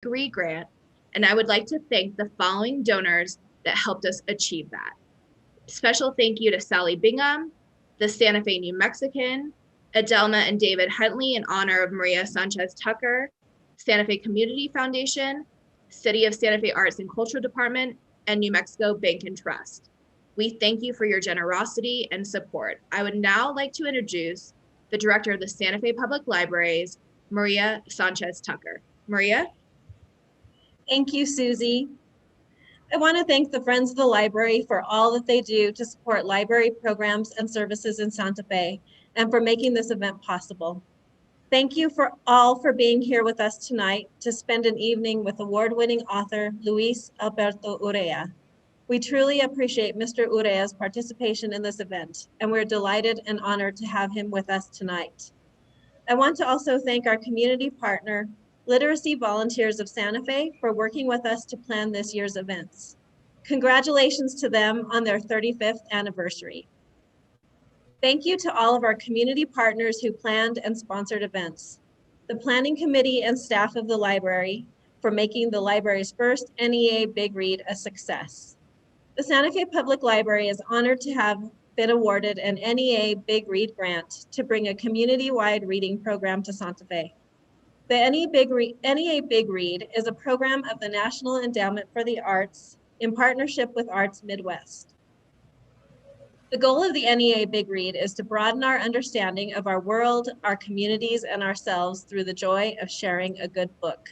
Read grant, and I would like to thank the following donors that helped us achieve that. Special thank you to Sally Bingham, the Santa Fe New Mexican, Adelma and David Huntley in honor of Maria Sanchez Tucker, Santa Fe Community Foundation, City of Santa Fe Arts and Cultural Department, and New Mexico Bank and Trust. We thank you for your generosity and support. I would now like to introduce the director of the Santa Fe Public Libraries, Maria Sanchez Tucker. Maria? Thank you, Susie. I want to thank the Friends of the Library for all that they do to support library programs and services in Santa Fe and for making this event possible. Thank you for being here with us tonight to spend an evening with award-winning author Luis Alberto Urrea. We truly appreciate Mr. Urrea's participation in this event, and we're delighted and honored to have him with us tonight. I want to also thank our community partner, Literacy Volunteers of Santa Fe, for working with us to plan this year's events. Congratulations to them on their 35th anniversary. Thank you to all of our community partners who planned and sponsored events, the planning committee and staff of the library for making the library's first NEA Big Read a success. The Santa Fe Public Library is honored to have been awarded an NEA Big Read grant to bring a community-wide reading program to Santa Fe. The NEA Big Read is a program of the National Endowment for the Arts in partnership with Arts Midwest. The goal of the NEA Big Read is to broaden our understanding of our world, our communities, and ourselves through the joy of sharing a good book.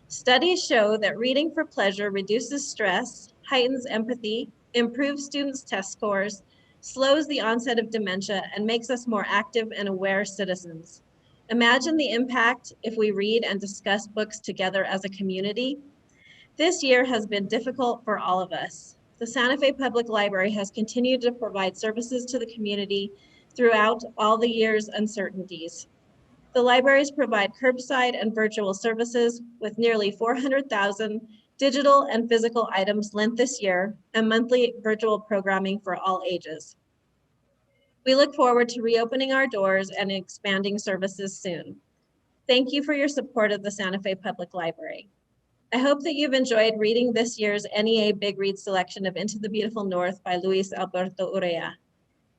Studies show that reading for pleasure reduces stress, heightens empathy, improves students' test scores, slows the onset of dementia, and makes us more active and aware citizens. Imagine the impact if we read and discuss books together as a community. This year has been difficult for all of us. The Santa Fe Public Library has continued to provide services to the community throughout all the year's uncertainties. The libraries provide curbside and virtual services with nearly 400,000 digital and physical items lent this year and monthly virtual programming for all ages. We look forward to reopening our doors and expanding services soon. Thank you for your support of the Santa Fe Public Library. I hope that you've enjoyed reading this year's NEA Big Read selection of Into the Beautiful North by Luis Alberto Urrea.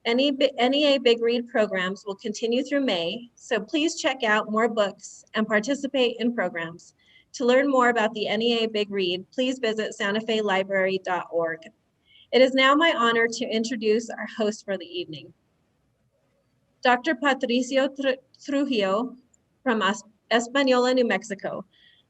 NEA Big Read programs will continue through May, so please check out more books and participate in programs. To learn more about the NEA Big Read, please visit santafelibrary.org. It is now my honor to introduce our host for the evening. Dr. Patricio Trujillo from Española, New Mexico.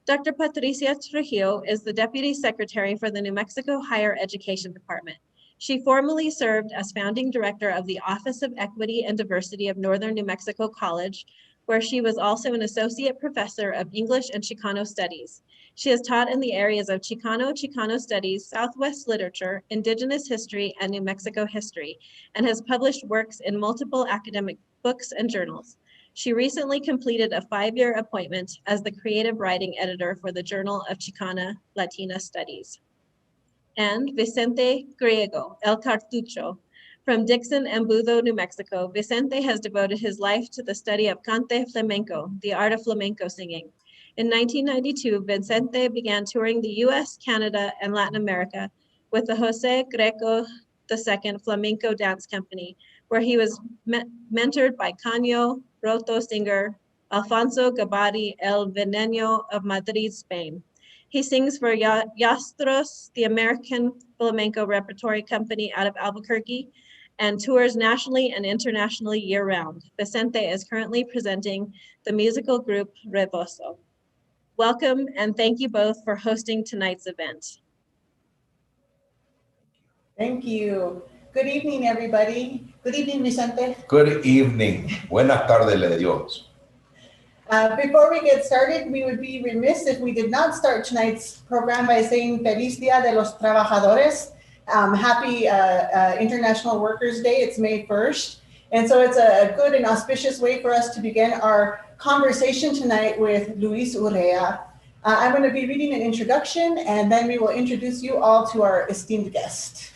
Dr. Patricia Trujillo is the Deputy Secretary for the New Mexico Higher Education Department. She formerly served as founding director of the Office of Equity and Diversity of Northern New Mexico College, where she was also an associate professor of English and Chicano studies. She has taught in the areas of Chicano studies, Southwest literature, Indigenous history, and New Mexico history, and has published works in multiple academic books and journals. She recently completed a 5-year appointment as the creative writing editor for the Journal of Chicana Latina Studies. And Vicente Griego, El Cartucho, from Dixon, Embudo, New Mexico. Vicente has devoted his life to the study of cante flamenco, the art of flamenco singing. In 1992, Vicente began touring the US, Canada, and Latin America with the Jose Greco II Flamenco Dance Company, where he was mentored by Caño Roto singer Alfonso Gabati El Veneno of Madrid, Spain. He sings for Yastros, the American flamenco repertory company out of Albuquerque, and tours nationally and internationally year-round. Vicente is currently presenting the musical group Reboso. Welcome, and thank you both for hosting tonight's event. Thank you. Good evening, everybody. Good evening, Vicente. Good evening. Buenas tardes, le Dios. Before we get started, we would be remiss if we did not start tonight's program by saying Feliz Día de los Trabajadores. Happy International Workers' Day. It's May 1st. And so it's a good and auspicious way for us to begin our conversation tonight with Luis Urrea. I'm going to be reading an introduction, and then we will introduce you all to our esteemed guest.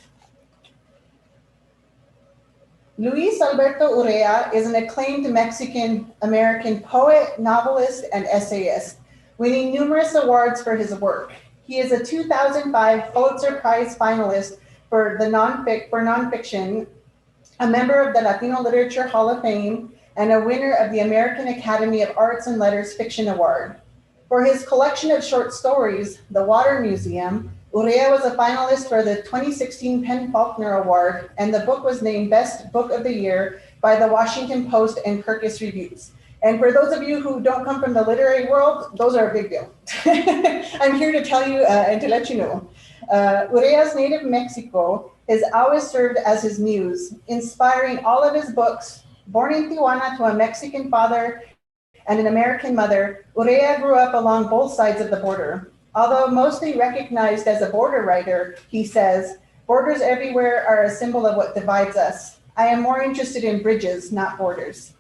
Luis Alberto Urrea is an acclaimed Mexican-American poet, novelist, and essayist. winning numerous awards for his work. He is a 2005 Pulitzer Prize finalist for nonfiction, a member of the Latino Literature Hall of Fame, and a winner of the American Academy of Arts and Letters Fiction Award. For his collection of short stories, The Water Museum, Urrea was a finalist for the 2016 Penn Faulkner Award, and the book was named Best Book of the Year by the Washington Post and Kirkus Reviews. And for those of you who don't come from the literary world, those are a big deal. I'm here to tell you and to let you know. Urrea's native Mexico has always served as his muse, inspiring all of his books. Born in Tijuana to a Mexican father and an American mother, Urrea grew up along both sides of the border. Although mostly recognized as a border writer, he says, borders everywhere are a symbol of what divides us. I am more interested in bridges, not borders.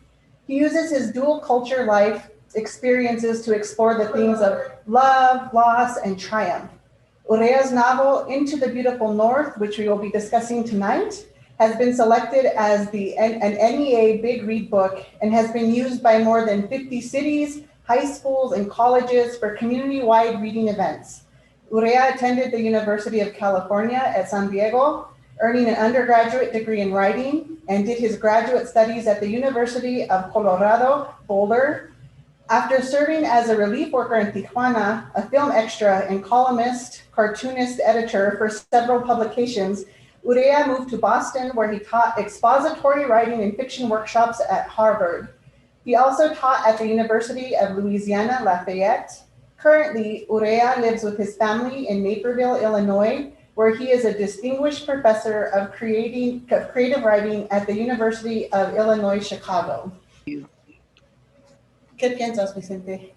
He uses his dual culture life experiences to explore the themes of love, loss, and triumph. Urrea's novel, Into the Beautiful North, which we will be discussing tonight, has been selected as an NEA Big Read book and has been used by more than 50 cities, high schools, and colleges for community-wide reading events. Urrea attended the University of California at San Diego, earning an undergraduate degree in writing, and did his graduate studies at the University of Colorado, Boulder. After serving as a relief worker in Tijuana, a film extra, and columnist, cartoonist, editor for several publications, Urrea moved to Boston, where he taught expository writing and fiction workshops at Harvard. He also taught at the University of Louisiana Lafayette. Currently, Urrea lives with his family in Naperville, Illinois, where he is a distinguished professor of creative writing at the University of Illinois, Chicago. ¿Qué piensas, Vicente?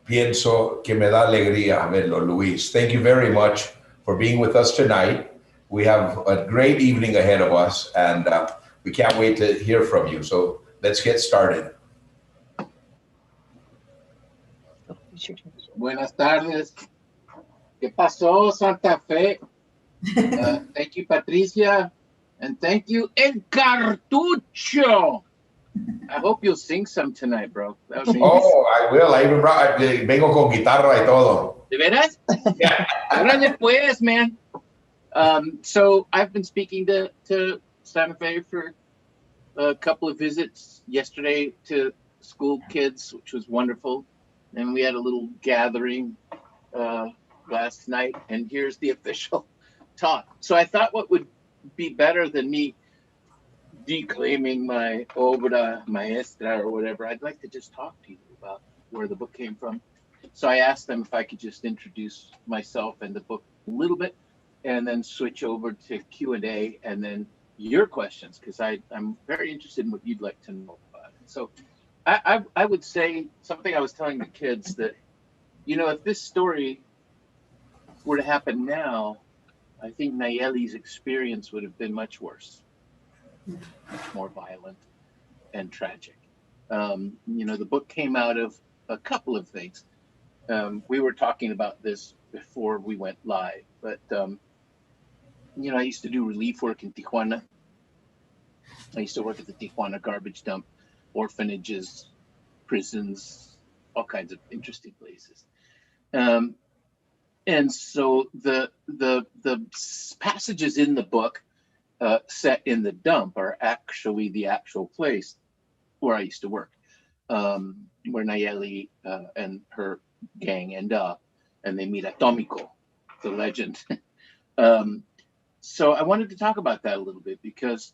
Pienso que me da alegría verlo, Luis. Thank you very much for being with us tonight. We have a great evening ahead of us, and we can't wait to hear from you. So let's get started. Buenas tardes. ¿Qué pasó, Santa Fe? Thank you, Patricia. And thank you, El Cartucho. I hope you'll sing some tonight, bro. That would be I will. I even brought, vengo con guitarra y todo. ¿De veras? Yeah. Órale pues, man. So I've been speaking to Santa Fe for a couple of visits yesterday to school kids, which was wonderful. And we had a little gathering last night, and here's the official talk. So I thought what would be better than me declaiming my obra maestra or whatever, I'd like to just talk to you about where the book came from. So I asked them if I could just introduce myself and the book a little bit, and then switch over to Q&A and then your questions, because I'm very interested in what you'd like to know about it. So I would say something I was telling the kids that, you know, if this story were to happen now, I think Nayeli's experience would have been much worse, much more violent and tragic. You know, the book came out of a couple of things. We were talking about this before we went live, but you know, I used to do relief work in Tijuana. I used to work at the Tijuana garbage dump, orphanages, prisons, all kinds of interesting places. And so the passages in the book set in the dump are actually the actual place where I used to work, where Nayeli and her gang end up, and they meet Atomico, the legend. So I wanted to talk about that a little bit because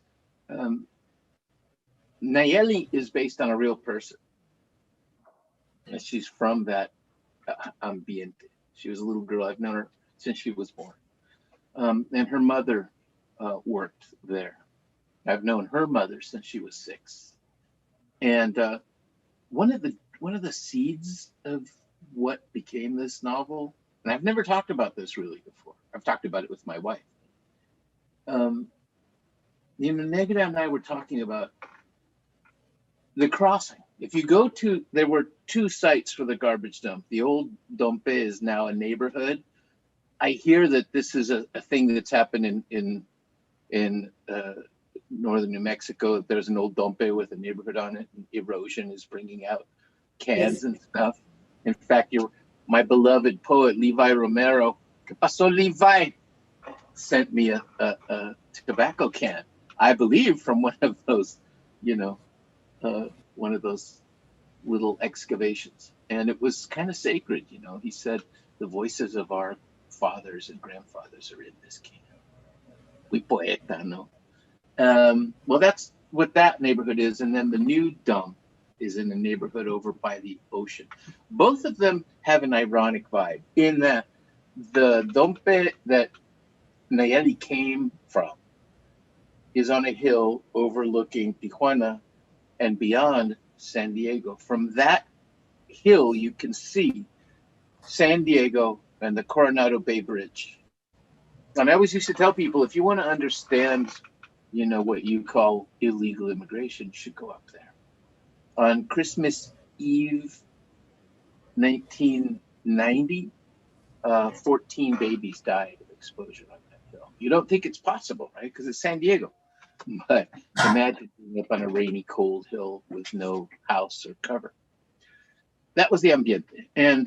Nayeli is based on a real person. And she's from that ambiente. She was a little girl. I've known her since she was born. And her mother worked there. I've known her mother since she was 6. And one of the seeds of what became this novel, and I've never talked about this really before. I've talked about it with my wife. You know, Negra and I were talking about the crossing. If you go to, there were 2 sites for the garbage dump. The old Dompe is now a neighborhood. I hear that this is a thing that's happened in northern New Mexico. There's an old Dompe with a neighborhood on it, and erosion is bringing out cans and stuff. In fact, my beloved poet Levi Romero, ¿Qué pasó, Levi? Sent me a tobacco can, I believe from one of those, one of those little excavations. And it was kind of sacred, He said, the voices of our fathers and grandfathers are in this can. We poeta, no? Well, that's what that neighborhood is. And then the new dump is in a neighborhood over by the ocean. Both of them have an ironic vibe in that the dompe that Nayeli came from is on a hill overlooking Tijuana and beyond San Diego. From that hill, you can see San Diego and the Coronado Bay Bridge. And I always used to tell people, if you want to understand, what you call illegal immigration, you should go up there. On Christmas Eve, 1990, 14 babies died of exposure on that hill. You don't think it's possible, right? Because it's San Diego. But imagine being up on a rainy, cold hill with no house or cover. That was the ambiente. And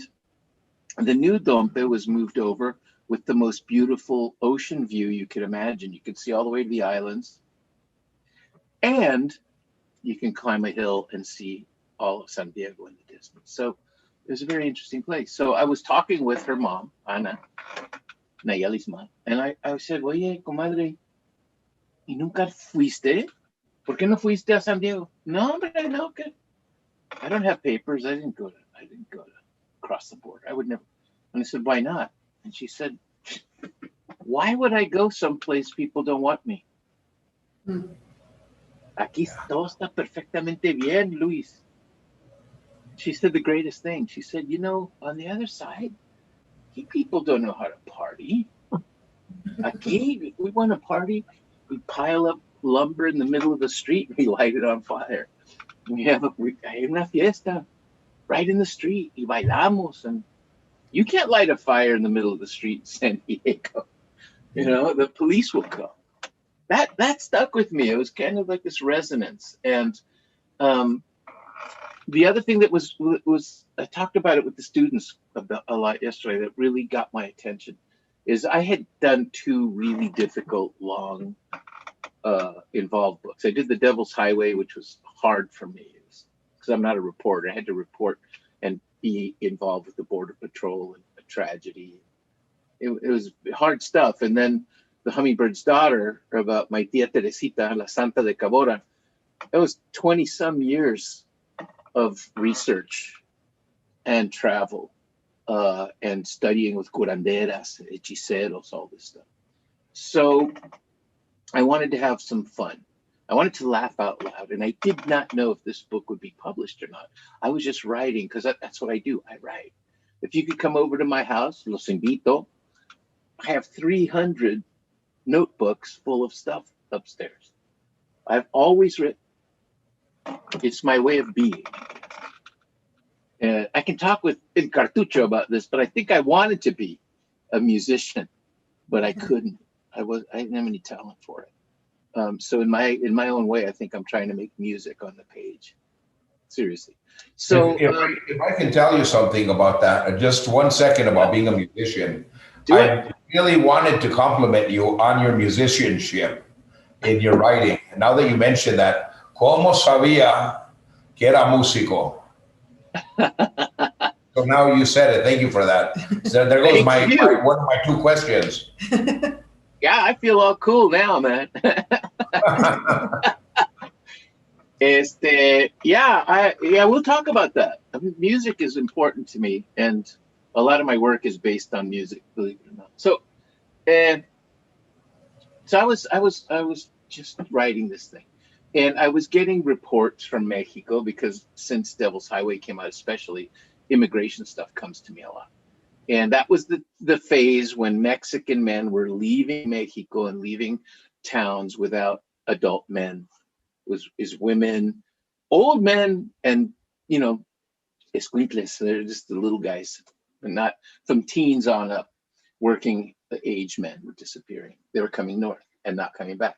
the new dompe was moved over with the most beautiful ocean view you could imagine. You could see all the way to the islands. And you can climb a hill and see all of San Diego in the distance. So it was a very interesting place. So I was talking with her mom, Ana, Nayeli's mom, and I said, oye, comadre, ¿y nunca fuiste? ¿Por qué no fuiste a San Diego? No, but I know que I don't have papers. I didn't go to cross the border. I would never. And I said, why not? And she said, why would I go someplace people don't want me? Aquí todo está perfectamente bien, Luis. She said the greatest thing. She said, on the other side, people don't know how to party. Aquí, we want to party. We pile up lumber in the middle of the street and we light it on fire. We have una fiesta right in the street. Y bailamos. And you can't light a fire in the middle of the street in San Diego. The police will come. That stuck with me. It was kind of like this resonance. And the other thing that was I talked about it with the students a lot yesterday that really got my attention is I had done 2 really difficult, long, involved books. I did The Devil's Highway, which was hard for me because I'm not a reporter. I had to report and be involved with the Border Patrol and a tragedy. It was hard stuff. And then The Hummingbird's Daughter, about my tia Teresita, La Santa de Cabora. That was 20-some years of research and travel and studying with curanderas, hechiceros, all this stuff. So I wanted to have some fun. I wanted to laugh out loud. And I did not know if this book would be published or not. I was just writing because that's what I do. I write. If you could come over to my house, los invito. I have 300 notebooks full of stuff upstairs. I've always written. It's my way of being. I can talk with El Cartucho about this, but I think I wanted to be a musician, but I couldn't. I didn't have any talent for it. So in my own way, I think I'm trying to make music on the page. Seriously. So if I can tell you something about that, just 1 second about being a musician. I really wanted to compliment you on your musicianship in your writing. Now that you mentioned that, ¿cómo sabía que era músico? So now you said it. Thank you for that. So there goes one of my 2 questions. Yeah, I feel all cool now, man. We'll talk about that. I mean, music is important to me, and a lot of my work is based on music, believe it or not. So, I was just writing this thing, and I was getting reports from Mexico because since Devil's Highway came out, especially immigration stuff comes to me a lot. And that was the phase when Mexican men were leaving Mexico and leaving towns without adult men. Is women, old men, and escuintles. They're just the little guys, and not from teens on up. Working age men were disappearing. They were coming north and not coming back.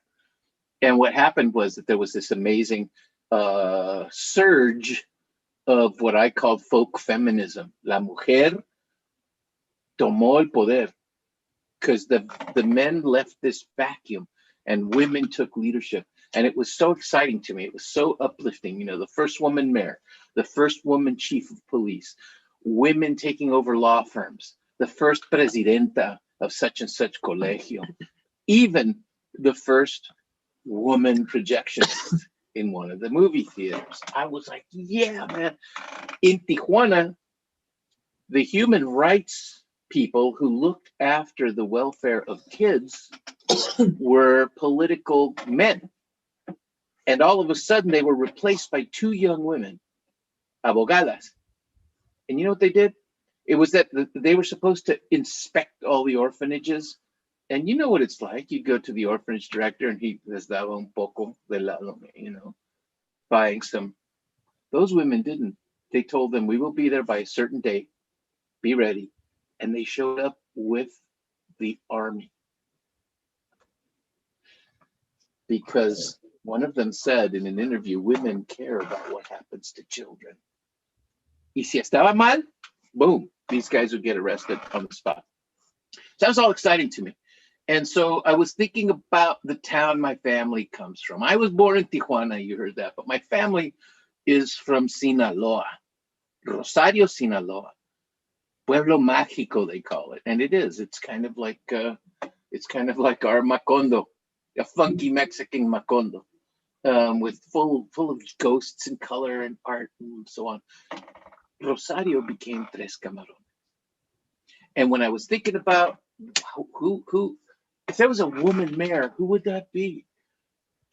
And what happened was that there was this amazing surge of what I called folk feminism. La mujer tomó el poder, because the men left this vacuum and women took leadership. And it was so exciting to me. It was so uplifting. You know, the first woman mayor, the first woman chief of police, women taking over law firms, the first presidenta of such and such colegio, even the first woman projectionist in one of the movie theaters. I was like, yeah, man. In Tijuana, the human rights people who looked after the welfare of kids were political men. And all of a sudden, they were replaced by two young women, abogadas. And you know what they did? It was that they were supposed to inspect all the orphanages. And you know what it's like. You go to the orphanage director and he les daba un poco de lado, you know, buying some. Those women didn't. They told them, we will be there by a certain date. Be ready. And they showed up with the army. Because one of them said in an interview, women care about what happens to children. Y si estaba mal, boom, these guys would get arrested on the spot. So that was all exciting to me. And so I was thinking about the town my family comes from. I was born in Tijuana, you heard that, but my family is from Sinaloa, Rosario, Sinaloa. Pueblo Mágico, they call it. And it is. It's kind of like our Macondo, a funky Mexican Macondo. With full of ghosts and color and art and so on. Rosario became Tres Camarones. And when I was thinking about who, if there was a woman mayor, who would that be?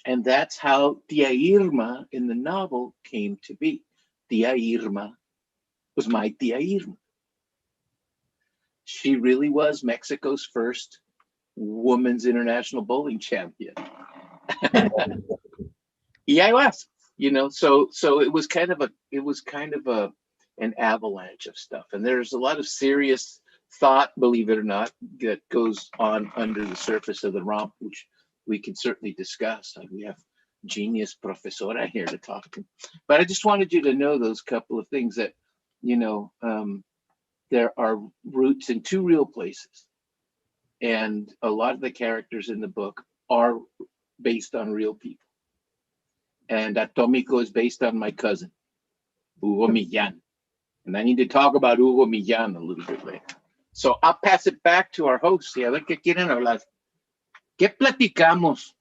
And that's how Tia Irma in the novel came to be. Tia Irma was my Tia Irma. She really was Mexico's first women's international bowling champion. Yeah, I was, you know, so it was kind of an avalanche of stuff. And there's a lot of serious thought, believe it or not, that goes on under the surface of the romp, which we can certainly discuss. We have genius professora here to talk to. But I just wanted you to know those couple of things that, you know, there are roots in two real places. And a lot of the characters in the book are based on real people. And Atomico is based on my cousin, Hugo Millán. And I need to talk about Hugo Millán a little bit later. So I'll pass it back to our hosts. A ver qué quieren hablar. ¿Qué platicamos?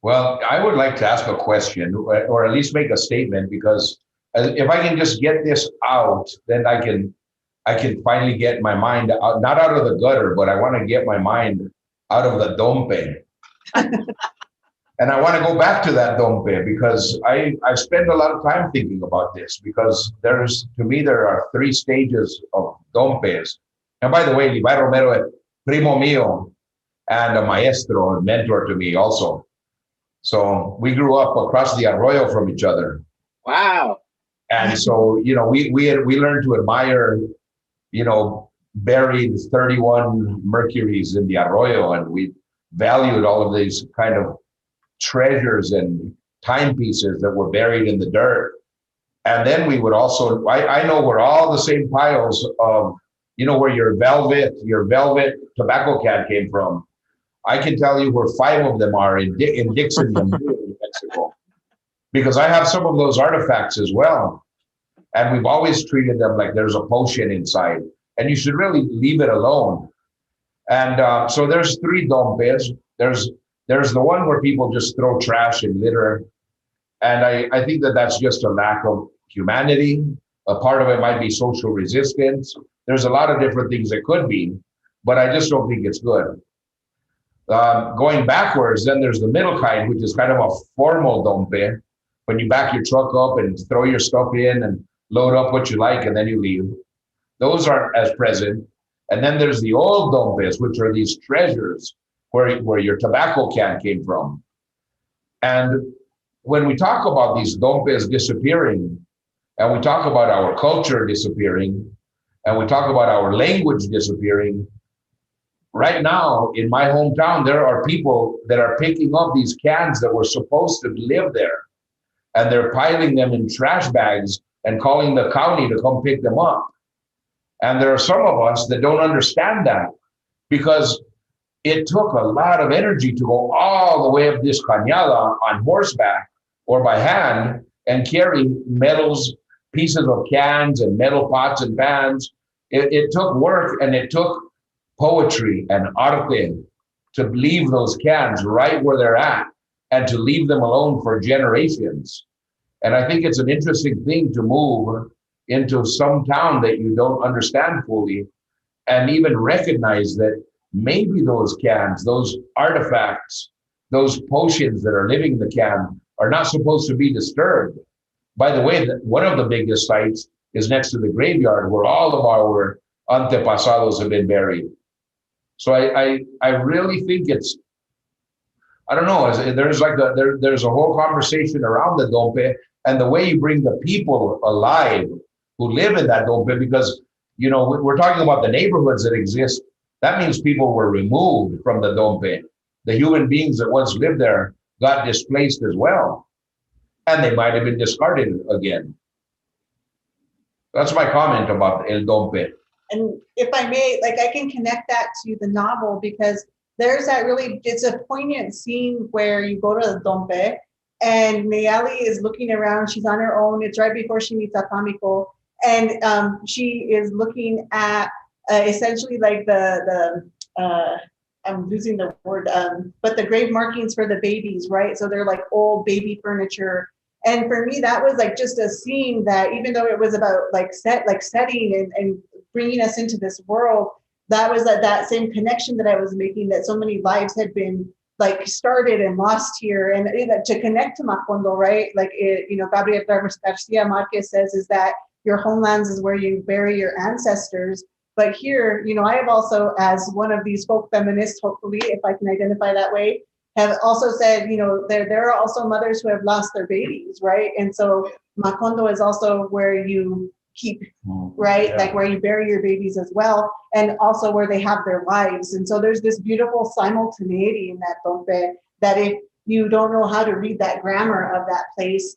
Well, I would like to ask a question, or at least make a statement, because if I can just get this out, then I can finally get my mind out, not out of the gutter, but I want to get my mind out of the dompe. And I want to go back to that dompe because I spend a lot of time thinking about this, because to me, there are three stages of dompes. And by the way, Levi Romero is primo mío and a maestro, a mentor to me also. So we grew up across the arroyo from each other. Wow. And so, you know, we learned to admire, you know, buried 31 Mercuries in the arroyo, and we valued all of these kind of treasures and timepieces that were buried in the dirt. And then we would also, I know where all the same piles of, you know, where your velvet tobacco can came from. I can tell you where 5 of them are in Dixon, New Mexico, because I have some of those artifacts as well. And we've always treated them like there's a potion inside, and you should really leave it alone. And so there's 3 dompes. There's the one where people just throw trash and litter. And I think that's just a lack of humanity. A part of it might be social resistance. There's a lot of different things it could be, but I just don't think it's good. Going backwards, then there's the middle kind, which is kind of a formal dompe, when you back your truck up and throw your stuff in and load up what you like, and then you leave. Those aren't as present. And then there's the old dompes, which are these treasures where your tobacco can came from. And when we talk about these dompes disappearing, and we talk about our culture disappearing, and we talk about our language disappearing, right now in my hometown, there are people that are picking up these cans that were supposed to live there, and they're piling them in trash bags and calling the county to come pick them up. And there are some of us that don't understand that, because it took a lot of energy to go all the way up this cañada on horseback or by hand and carry metals, pieces of cans and metal pots and pans. It took work, and it took poetry and arte to leave those cans right where they're at and to leave them alone for generations. And I think it's an interesting thing to move into some town that you don't understand fully and even recognize that maybe those cans, those artifacts, those potions that are living in the can are not supposed to be disturbed. By the way, one of the biggest sites is next to the graveyard where all of our antepasados have been buried. So I really think it's, I don't know, there's like there's a whole conversation around the Dompe and the way you bring the people alive who live in that Dompe, because, you know, we're talking about the neighborhoods that exist. That means people were removed from the Dompe. The human beings that once lived there got displaced as well. And they might have been discarded again. That's my comment about El Dompe. And if I may, like, I can connect that to the novel, because there's that really, it's a poignant scene where you go to the Dompe and Nayeli is looking around. She's on her own. It's right before she meets Atomico. And she is looking at essentially like I'm losing the word, but the grave markings for the babies, right? So they're like old baby furniture. And for me, that was like just a scene that, even though it was about like setting and bringing us into this world, that was that same connection that I was making, that so many lives had been like started and lost here. And to connect to Macondo, right? Like, Gabriel Garcia Marquez says is that your homelands is where you bury your ancestors. But here, I have also, as one of these folk feminists, hopefully, if I can identify that way, have also said, there are also mothers who have lost their babies, right? And so Macondo is also where you keep, right? Yeah. Like where you bury your babies as well, and also where they have their lives. And so there's this beautiful simultaneity in that Dompe, that if you don't know how to read that grammar of that place,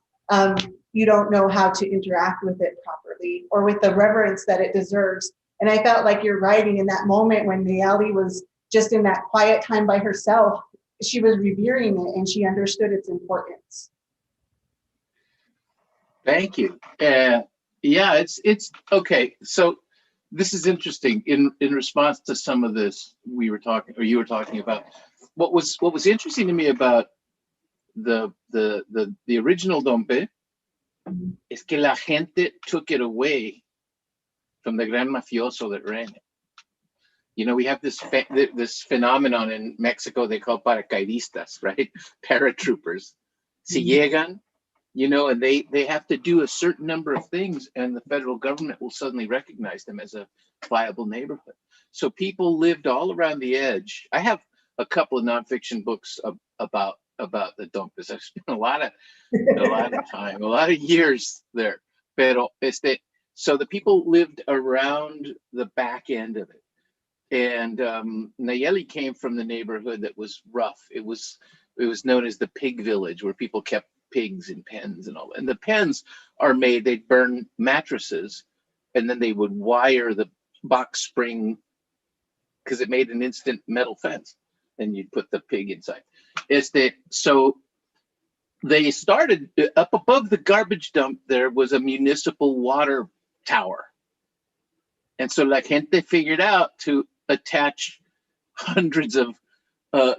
you don't know how to interact with it properly or with the reverence that it deserves. And I felt like you're writing in that moment when Nayeli was just in that quiet time by herself, she was revering it and she understood its importance. Thank you. Yeah, it's okay. So this is interesting in response to some of this you were talking about. What was interesting to me about the original Dompe is que la gente took it away from the gran mafioso that ran it. We have this phenomenon in Mexico they call paracaidistas, right? Paratroopers. Si llegan, and they have to do a certain number of things, and the federal government will suddenly recognize them as a viable neighborhood. So people lived all around the edge. I have a couple of nonfiction books about the Dompes. I've spent a lot of time, a lot of years there. Pero so the people lived around the back end of it. And Nayeli came from the neighborhood that was rough. It was known as the pig village, where people kept pigs in pens and all. And the pens are made, they'd burn mattresses, and then they would wire the box spring, because it made an instant metal fence, and you'd put the pig inside. So they started up above the garbage dump. There was a municipal water tower. And so la gente figured out to attach hundreds of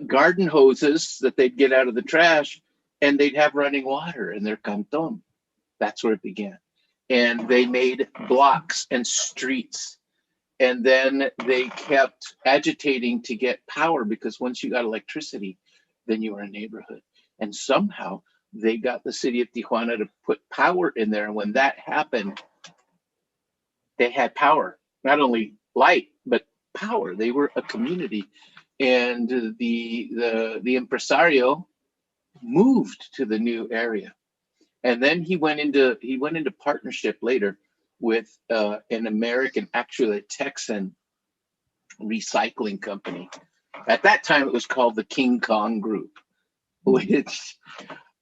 garden hoses that they'd get out of the trash, and they'd have running water in their canton. That's where it began. And they made blocks and streets. And then they kept agitating to get power, because once you got electricity, then you were a neighborhood. And somehow they got the city of Tijuana to put power in there. And when that happened, they had power, not only light, but power. They were a community. And the impresario moved to the new area. And then he went into partnership later with an American, actually a Texan recycling company. At that time, it was called the King Kong Group, which,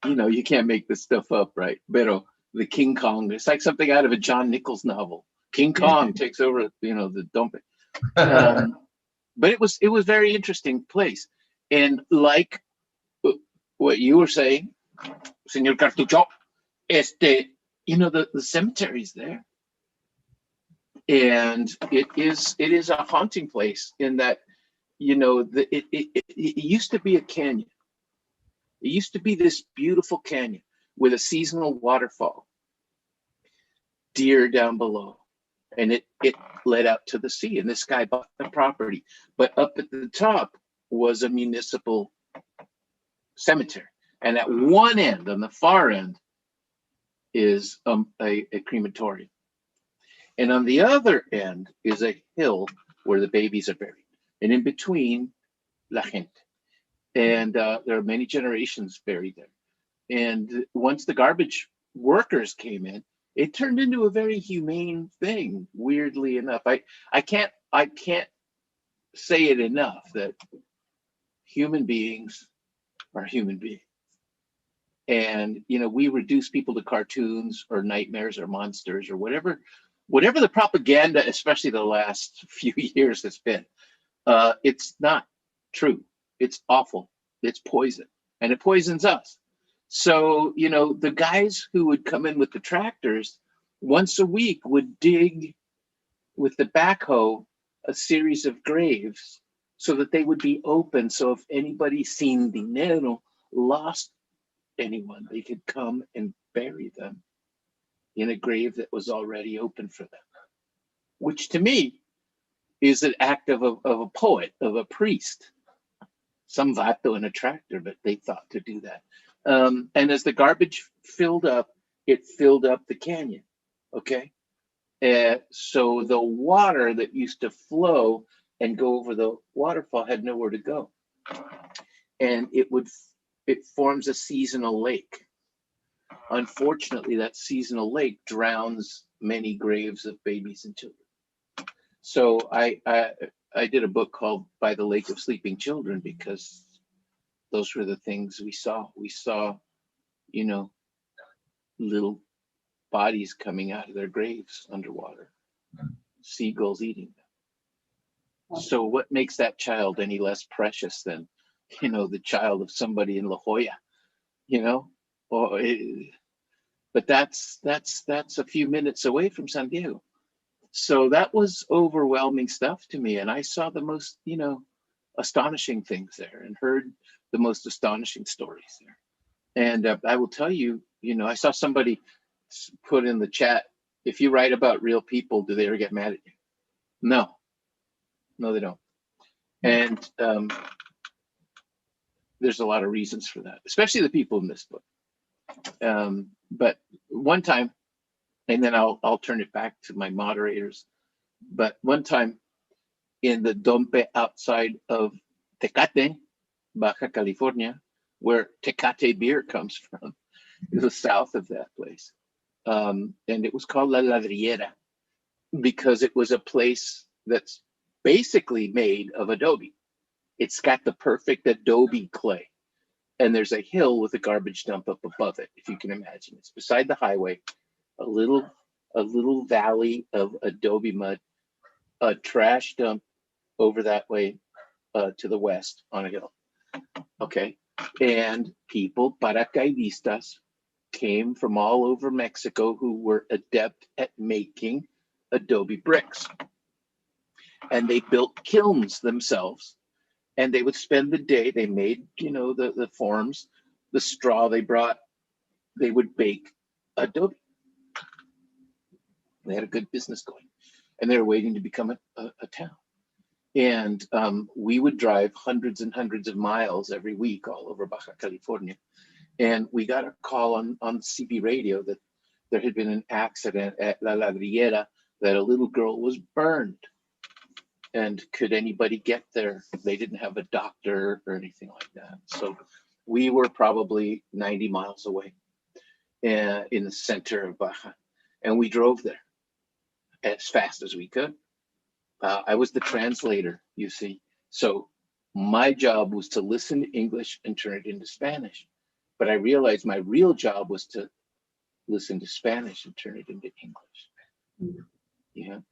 you can't make this stuff up, right? Pero the King Kong, it's like something out of a John Nichols novel. King Kong takes over, you know, the dump. But it was very interesting place. And like what you were saying, Señor Cartucho, you know, the cemetery's there. And it is a haunting place in that, you know, it used to be a canyon. It used to be this beautiful canyon with a seasonal waterfall, deer down below, and it led out to the sea. And this guy bought the property, but up at the top was a municipal cemetery, and at one end, on the far end, is a crematorium, and on the other end is a hill where the babies are buried, and in between, la gente. And there are many generations buried there. And once the garbage workers came in, it turned into a very humane thing. Weirdly enough, I can't say it enough that human beings are human beings. And you know, we reduce people to cartoons or nightmares or monsters or whatever the propaganda, especially the last few years, has been. It's not true. It's awful. It's poison, and it poisons us. So, you know, the guys who would come in with the tractors once a week would dig with the backhoe a series of graves so that they would be open. So if anybody sin dinero lost anyone, they could come and bury them in a grave that was already open for them, which to me is an act of a poet, of a priest. Some vato in a tractor, but they thought to do that. And as the garbage filled up, it filled up the canyon, okay? So the water that used to flow and go over the waterfall had nowhere to go. And it forms a seasonal lake. Unfortunately, that seasonal lake drowns many graves of babies and children. So I did a book called By the Lake of Sleeping Children, because those were the things we saw. We saw, you know, little bodies coming out of their graves underwater, seagulls eating them. So what makes that child any less precious than, you know, the child of somebody in La Jolla, you know? But that's a few minutes away from San Diego. So that was overwhelming stuff to me. And I saw the most, you know, astonishing things there and heard the most astonishing stories there. And I will tell you, you know, I saw somebody put in the chat, if you write about real people, do they ever get mad at you? No, they don't. And there's a lot of reasons for that, especially the people in this book. But one time, and then I'll turn it back to my moderators. But one time in the Dompe outside of Tecate, Baja California, where Tecate beer comes from, it was south of that place. And it was called La Ladrillera because it was a place that's basically made of adobe. It's got the perfect adobe clay. And there's a hill with a garbage dump up above it, if you can imagine. It's beside the highway, a little valley of adobe mud, a trash dump over that way to the west on a hill. Okay. And people, paracaidistas, came from all over Mexico who were adept at making adobe bricks. And they built kilns themselves. And they would spend the day, they made, you know, the forms, the straw they brought, they would bake adobe. They had a good business going. And they were waiting to become a town. And we would drive hundreds and hundreds of miles every week all over Baja California. And we got a call on CB radio that there had been an accident at La Ladrillera, that a little girl was burned. And could anybody get there? They didn't have a doctor or anything like that. So we were probably 90 miles away in the center of Baja. And we drove there as fast as we could. I was the translator, you see. So my job was to listen to English and turn it into Spanish. But I realized my real job was to listen to Spanish and turn it into English.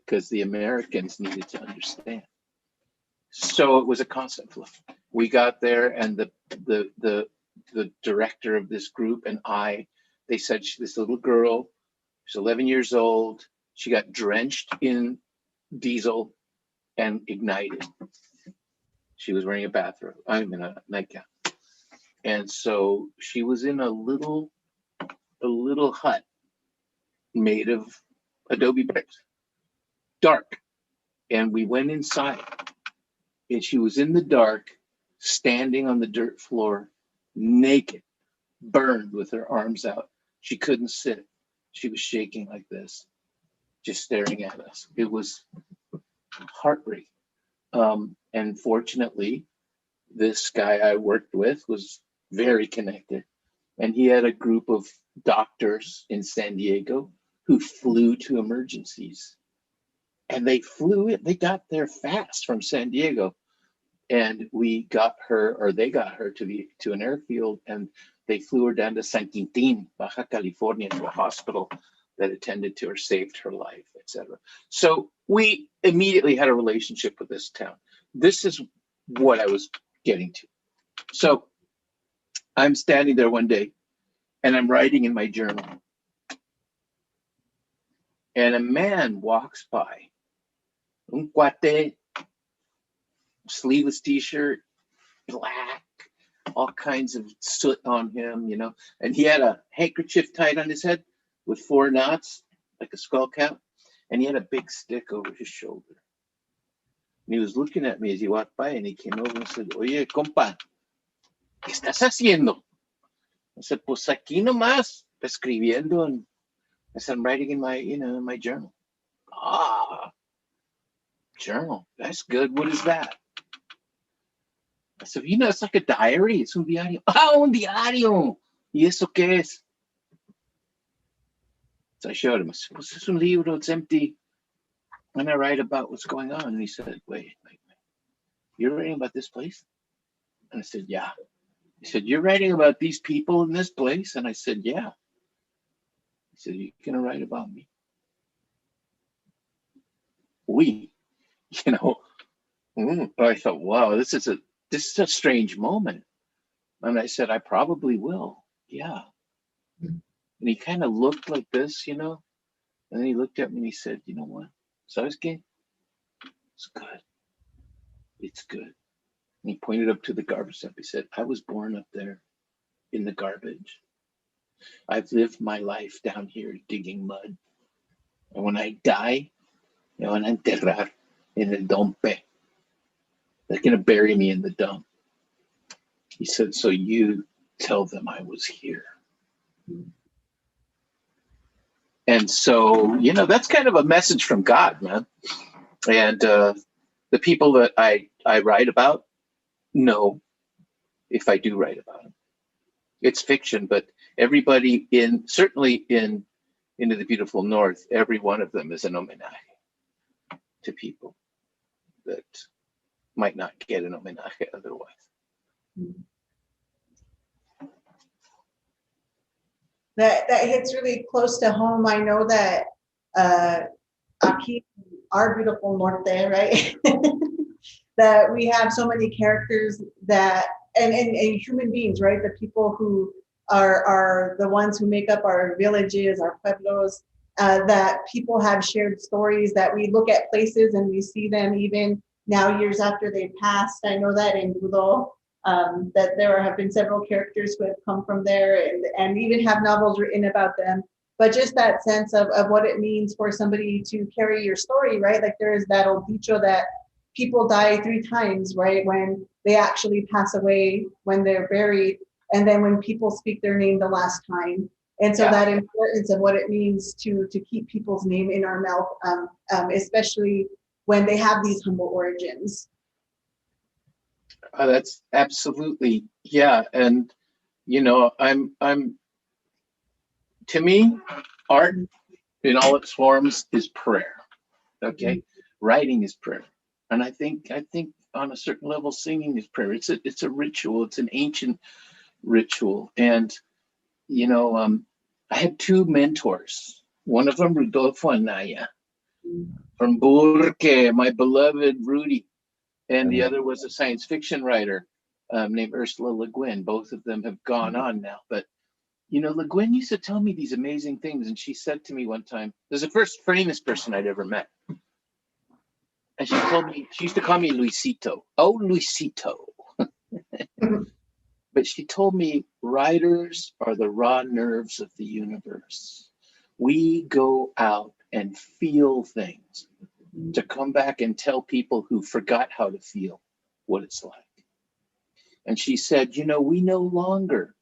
because the Americans needed to understand. So it was a constant flow. We got there, and the director of this group and they said this little girl, she's 11 years old. She got drenched in diesel and ignited. She was wearing a bathrobe. I'm in a nightgown, and so she was in a little hut made of adobe bricks, dark. And we went inside, and she was in the dark, standing on the dirt floor, naked, burned with her arms out. She couldn't sit. She was shaking like this, just staring at us. It was heartbreaking. And fortunately, this guy I worked with was very connected. And he had a group of doctors in San Diego who flew to emergencies. And they got there fast from San Diego. And they got her to an airfield, and they flew her down to San Quintin, Baja California, to a hospital that attended to her, saved her life, etc. So we immediately had a relationship with this town. This is what I was getting to. So I'm standing there one day, and I'm writing in my journal. And a man walks by, un cuate, sleeveless t-shirt, black, all kinds of soot on him, and he had a handkerchief tied on his head with 4 knots, like a skull cap, and he had a big stick over his shoulder. And he was looking at me as he walked by, and he came over and said, "Oye, compa, ¿qué estás haciendo?" I said, "Pues aquí nomás, escribiendo," and I said, "I'm writing in my, in my journal." "Ah, journal, that's good. What is that?" I said, "It's like a diary. It's un diario." "Ah, un diario. ¿Y eso qué es?" So I showed him. I said, "Pues es un libro. It's empty. And I write about what's going on." And he said, wait. "You're writing about this place?" And I said, "Yeah." He said, "You're writing about these people in this place?" And I said, "Yeah." He said, "You're going to write about me?" I thought, wow, this is a strange moment. And I said, "I probably will. Yeah." And he kind of looked like this, and then he looked at me and he said, "You know what? ¿Sabes qué? It's good. It's good." And he pointed up to the garbage dump. He said, "I was born up there in the garbage. I've lived my life down here digging mud. And when I die, me van a enterrar en el dumpe. They're going to bury me in the dump." He said, "So you tell them I was here." And so, that's kind of a message from God, man. And the people that I write about know if I do write about them. It's fiction, but everybody certainly in Into the Beautiful North, every one of them is an homenaje to people that might not get an homenaje otherwise. That hits really close to home. I know that aquí, our beautiful Norte, right? That we have so many characters that and human beings, right? The people who are the ones who make up our villages, our pueblos, that people have shared stories, that we look at places and we see them even now years after they passed. I know that in Budo, that there have been several characters who have come from there and even have novels written about them. But just that sense of what it means for somebody to carry your story, right? Like there is that old dicho that people die 3 times, right? When they actually pass away, when they're buried, and then when people speak their name the last time. And so that importance of what it means to keep people's name in our mouth, especially when they have these humble origins. That's absolutely, yeah. And, I'm to me, art in all its forms is prayer. Okay. Writing is prayer. And I think on a certain level, singing is prayer. It's a ritual. It's an ancient ritual. And, I had 2 mentors. One of them, Rodolfo Anaya, from Burke, my beloved Rudy. And the other was a science fiction writer named Ursula Le Guin. Both of them have gone on now. But, you know, Le Guin used to tell me these amazing things. And she said to me one time, there's the first famous person I'd ever met. And she told me, she used to call me Luisito. Oh, Luisito. But she told me, writers are the raw nerves of the universe. We go out and feel things to come back and tell people who forgot how to feel what it's like. And she said, you know, we no longer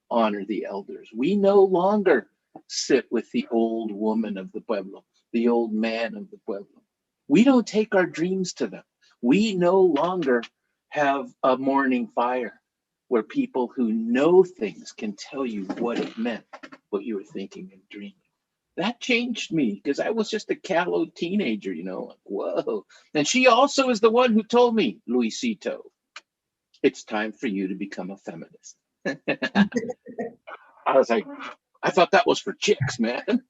honor the elders. We no longer sit with the old woman of the pueblo, the old man of the pueblo. We don't take our dreams to them. We no longer have a morning fire where people who know things can tell you what it meant, what you were thinking and dreaming. That changed me because I was just a callow teenager, you know, like, whoa. And she also is the one who told me, Luisito, it's time for you to become a feminist. I was like, I thought that was for chicks, man.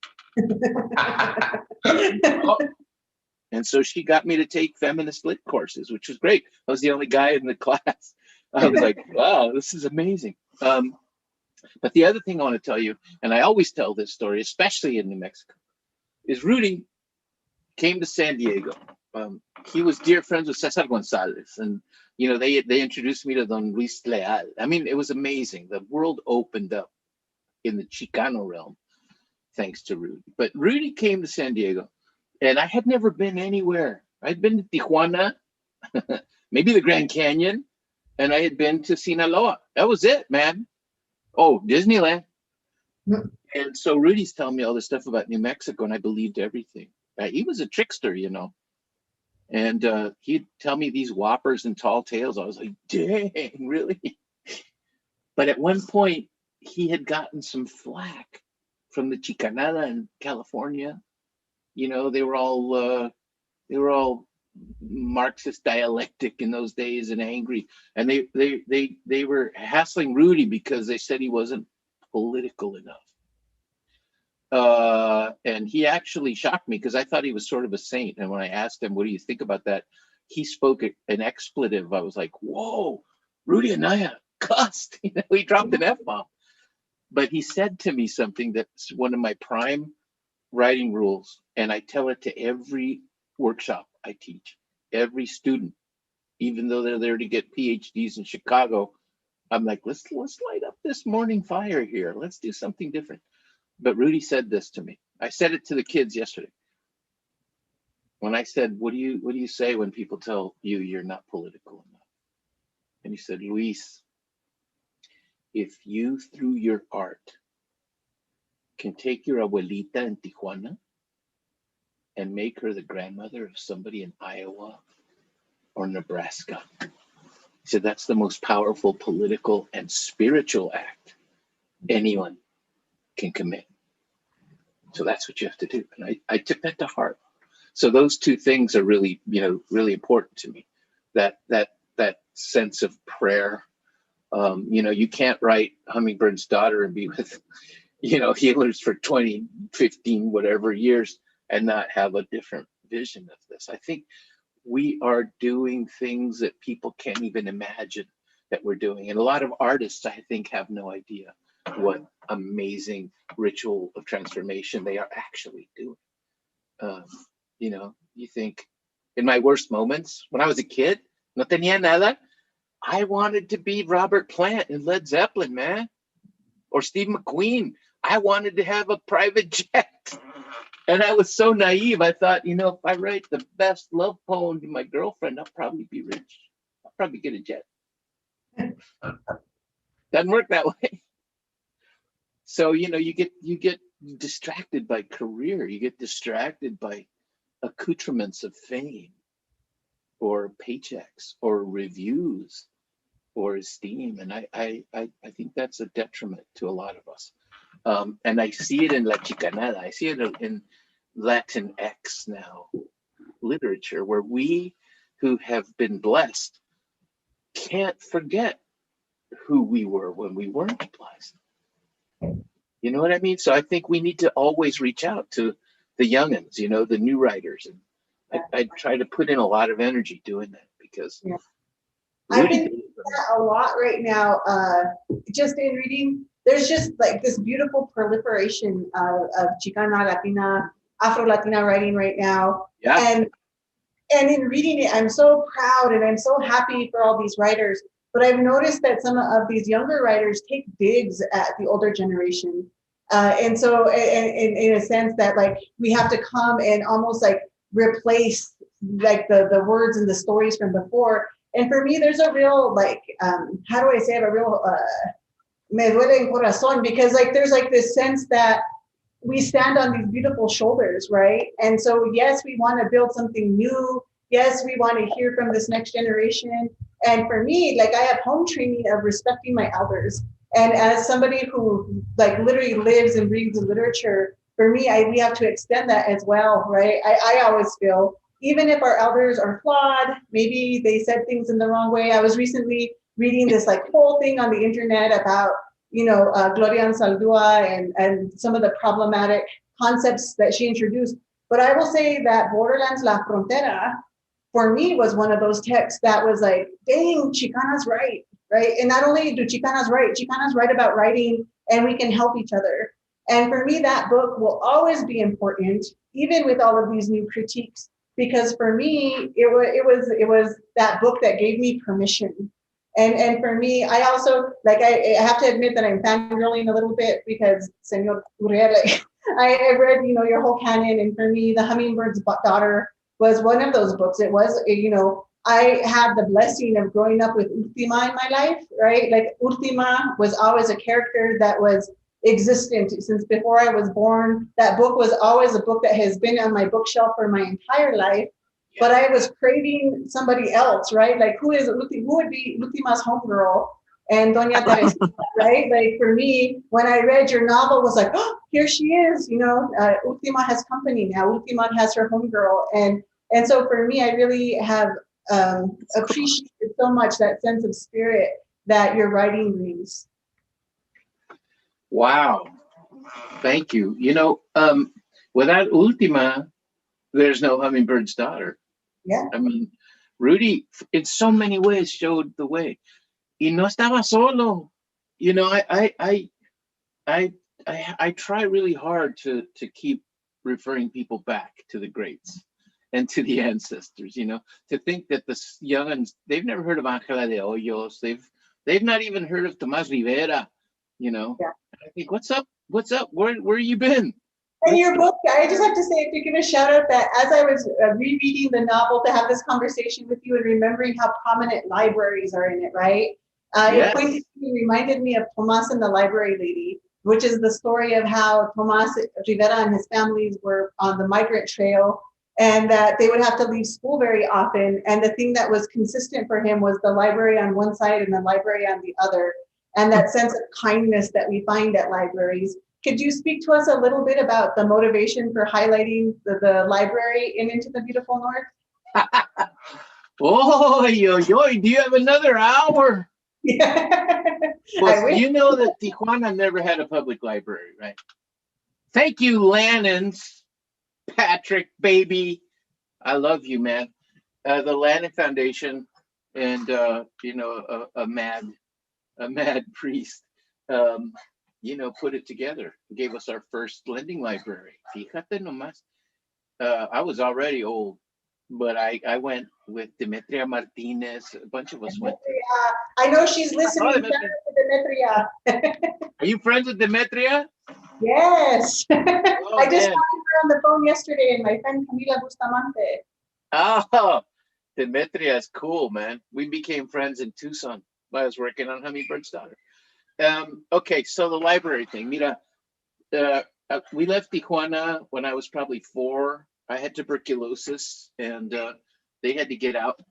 And so she got me to take feminist lit courses, which was great. I was the only guy in the class. I was like, wow, this is amazing. But the other thing I want to tell you, and I always tell this story, especially in New Mexico, is Rudy came to San Diego. He was dear friends with Cesar Gonzalez, and you know they introduced me to Don Luis Leal. I mean, it was amazing. The world opened up in the Chicano realm thanks to Rudy. But Rudy came to San Diego, and I had never been anywhere. I'd been to Tijuana, maybe the Grand Canyon, and I had been to Sinaloa. That was it, man. Oh, Disneyland. And so Rudy's telling me all this stuff about New Mexico, and I believed everything. He was a trickster, you know. And he'd tell me these whoppers and tall tales. I was like, dang, really? But at one point, he had gotten some flack from the Chicanada in California. You know, they were all Marxist dialectic in those days and angry. And they were hassling Rudy because they said he wasn't political enough. And he actually shocked me because I thought he was sort of a saint. And when I asked him, what do you think about that? He spoke an expletive. I was like, whoa, Rudy Anaya cussed. You know, he dropped an F-bomb. But he said to me something that's one of my prime writing rules. And I tell it to every workshop I teach, every student, even though they're there to get PhDs in Chicago. I'm like, let's light up this morning fire here. Let's do something different. But Rudy said this to me. I said it to the kids yesterday. When I said, what do you say when people tell you you're not political enough? And he said, Luis, if you through your art can take your abuelita in Tijuana and make her the grandmother of somebody in Iowa or Nebraska, he said that's the most powerful political and spiritual act anyone can commit. So that's what you have to do. And I took that to heart. So those two things are really, you know, really important to me. That sense of prayer. You know, you can't write Hummingbird's Daughter and be with, you know, healers for 20, 15, whatever years and not have a different vision of this. I think we are doing things that people can't even imagine that we're doing. And a lot of artists, I think, have no idea what amazing ritual of transformation they are actually doing. You know, you think in my worst moments, when I was a kid, no tenía nada, I wanted to be Robert Plant in Led Zeppelin, man, or Steve McQueen. I wanted to have a private jet. And I was so naive. I thought, you know, if I write the best love poem to my girlfriend, I'll probably be rich. I'll probably get a jet. Doesn't work that way. So, you know, you get distracted by career. You get distracted by accoutrements of fame or paychecks or reviews or esteem. And I think that's a detriment to a lot of us. And I see it in La Chicanada. I see it in Latinx now literature, where we who have been blessed can't forget who we were when we weren't blessed. You know what I mean? So I think we need to always reach out to youngins, you know, the new writers. And I try to put in a lot of energy doing that because I've been doing that a lot right now. Just in reading, there's just like this beautiful proliferation of Chicana, Latina, Afro-Latina writing right now. Yeah. And in reading it, I'm so proud and I'm so happy for all these writers. But I've noticed that some of these younger writers take digs at the older generation. And so in a sense that like we have to come and almost like replace like the words and the stories from before. And for me, there's a real like, how do I say it? A real me duele en corazón, because like there's like this sense that we stand on these beautiful shoulders, right? And so, yes, we want to build something new. Yes, we want to hear from this next generation. And for me, like I have home training of respecting my elders. And as somebody who like literally lives and breathes the literature, for me, we have to extend that as well, right? I always feel, even if our elders are flawed, maybe they said things in the wrong way. I was recently reading this like whole thing on the internet about Gloria Anzaldúa and some of the problematic concepts that she introduced. But I will say that Borderlands La Frontera, for me, was one of those texts that was like, dang, Chicana's right? And not only do Chicana's right about writing, and we can help each other. And for me, that book will always be important, even with all of these new critiques, because for me, it was that book that gave me permission. And for me, I also, like, I have to admit that I'm fangirling a little bit because Senor Urrea, I read, your whole canon. And for me, The Hummingbird's Daughter was one of those books. It was, I had the blessing of growing up with Ultima in my life, right? Like Ultima was always a character that was existent since before I was born. That book was always a book that has been on my bookshelf for my entire life. But I was craving somebody else, right? Like who would be Ultima's homegirl and Doña Teresa, right? Like for me, when I read your novel, was like, oh, here she is. Ultima has company now. Ultima has her homegirl, and so for me, I really have appreciated so much that sense of spirit that your writing brings. Wow, thank you. Without Ultima, there's no Hummingbird's Daughter. Yeah. I mean, Rudy, in so many ways, showed the way. Y no estaba solo. I try really hard to keep referring people back to the greats and to the ancestors. To think that the youngins, they've never heard of Ángela de Hoyos. They've not even heard of Tomás Rivera. Yeah. I think, what's up? Where you been? And your book, I just have to say, if you give a shout out that as I was rereading the novel to have this conversation with you and remembering how prominent libraries are in it, right? Yes. It reminded me of Tomás and the Library Lady, which is the story of how Tomás Rivera and his families were on the migrant trail and that they would have to leave school very often. And the thing that was consistent for him was the library on one side and the library on the other, and that sense of kindness that we find at libraries. Could you speak to us a little bit about the motivation for highlighting the library in Into the Beautiful North? Oh, do you have another hour? Yeah. Well, you know that Tijuana never had a public library, right? Thank you, Lannon's, Patrick, baby. I love you, man. The Lannon Foundation and, a mad priest, put it together, gave us our first lending library. Fíjate nomás. I was already old, but I went with Demetria Martinez. A bunch of us went. I know she's listening. Demetria. Are you friends with Demetria? Yes. Oh, I just talked to her on the phone yesterday, and my friend Camila Bustamante. Oh, Demetria is cool, man. We became friends in Tucson while I was working on Hummingbird's Daughter. Okay, so the library thing. Mira, we left Tijuana when I was probably 4. I had tuberculosis, and they had to get out.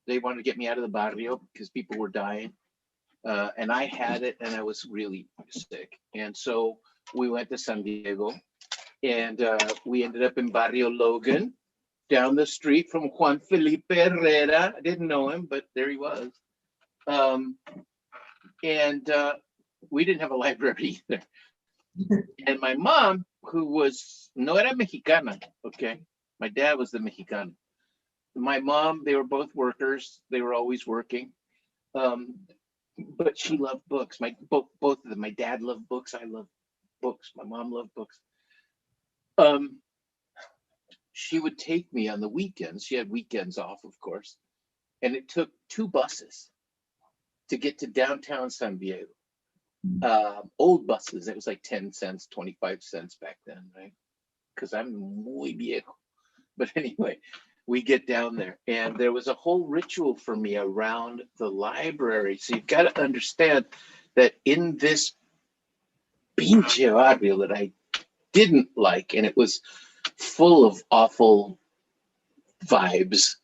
They wanted to get me out of the barrio because people were dying. And I had it, and I was really sick. And so we went to San Diego, and we ended up in Barrio Logan, down the street from Juan Felipe Herrera. I didn't know him, but there he was. And we didn't have a library either. And my mom, who was, no era mexicana, okay? My dad was the Mexicano. My mom, they were both workers. They were always working. But she loved books. Both of them. My dad loved books. I loved books. My mom loved books. She would take me on the weekends. She had weekends off, of course. And it took 2 buses to get to downtown San Diego. Old buses. It was like 10 cents, 25 cents back then, right? Because I'm muy viejo. But anyway, we get down there, and there was a whole ritual for me around the library. So you've got to understand that in this pinche barrio that I didn't like, and it was full of awful vibes.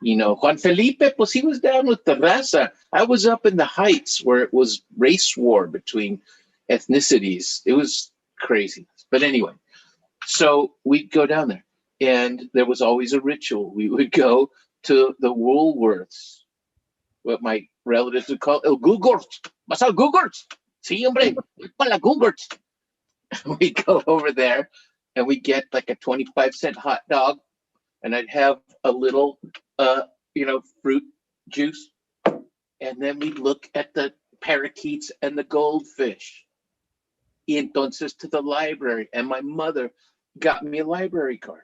You know, Juan Felipe, pues he was down with the raza. I was up in the heights where it was race war between ethnicities. It was crazy. But anyway, so we'd go down there, and there was always a ritual. We would go to the Woolworths, what my relatives would call El Gugurts. ¿Vas al Gugurts? Sí, hombre, para la Gugurts. We go over there, and we get like a 25-cent hot dog, and I'd have a little, fruit juice, and then we'd look at the parakeets and the goldfish. Y entonces to the library, and my mother got me a library card,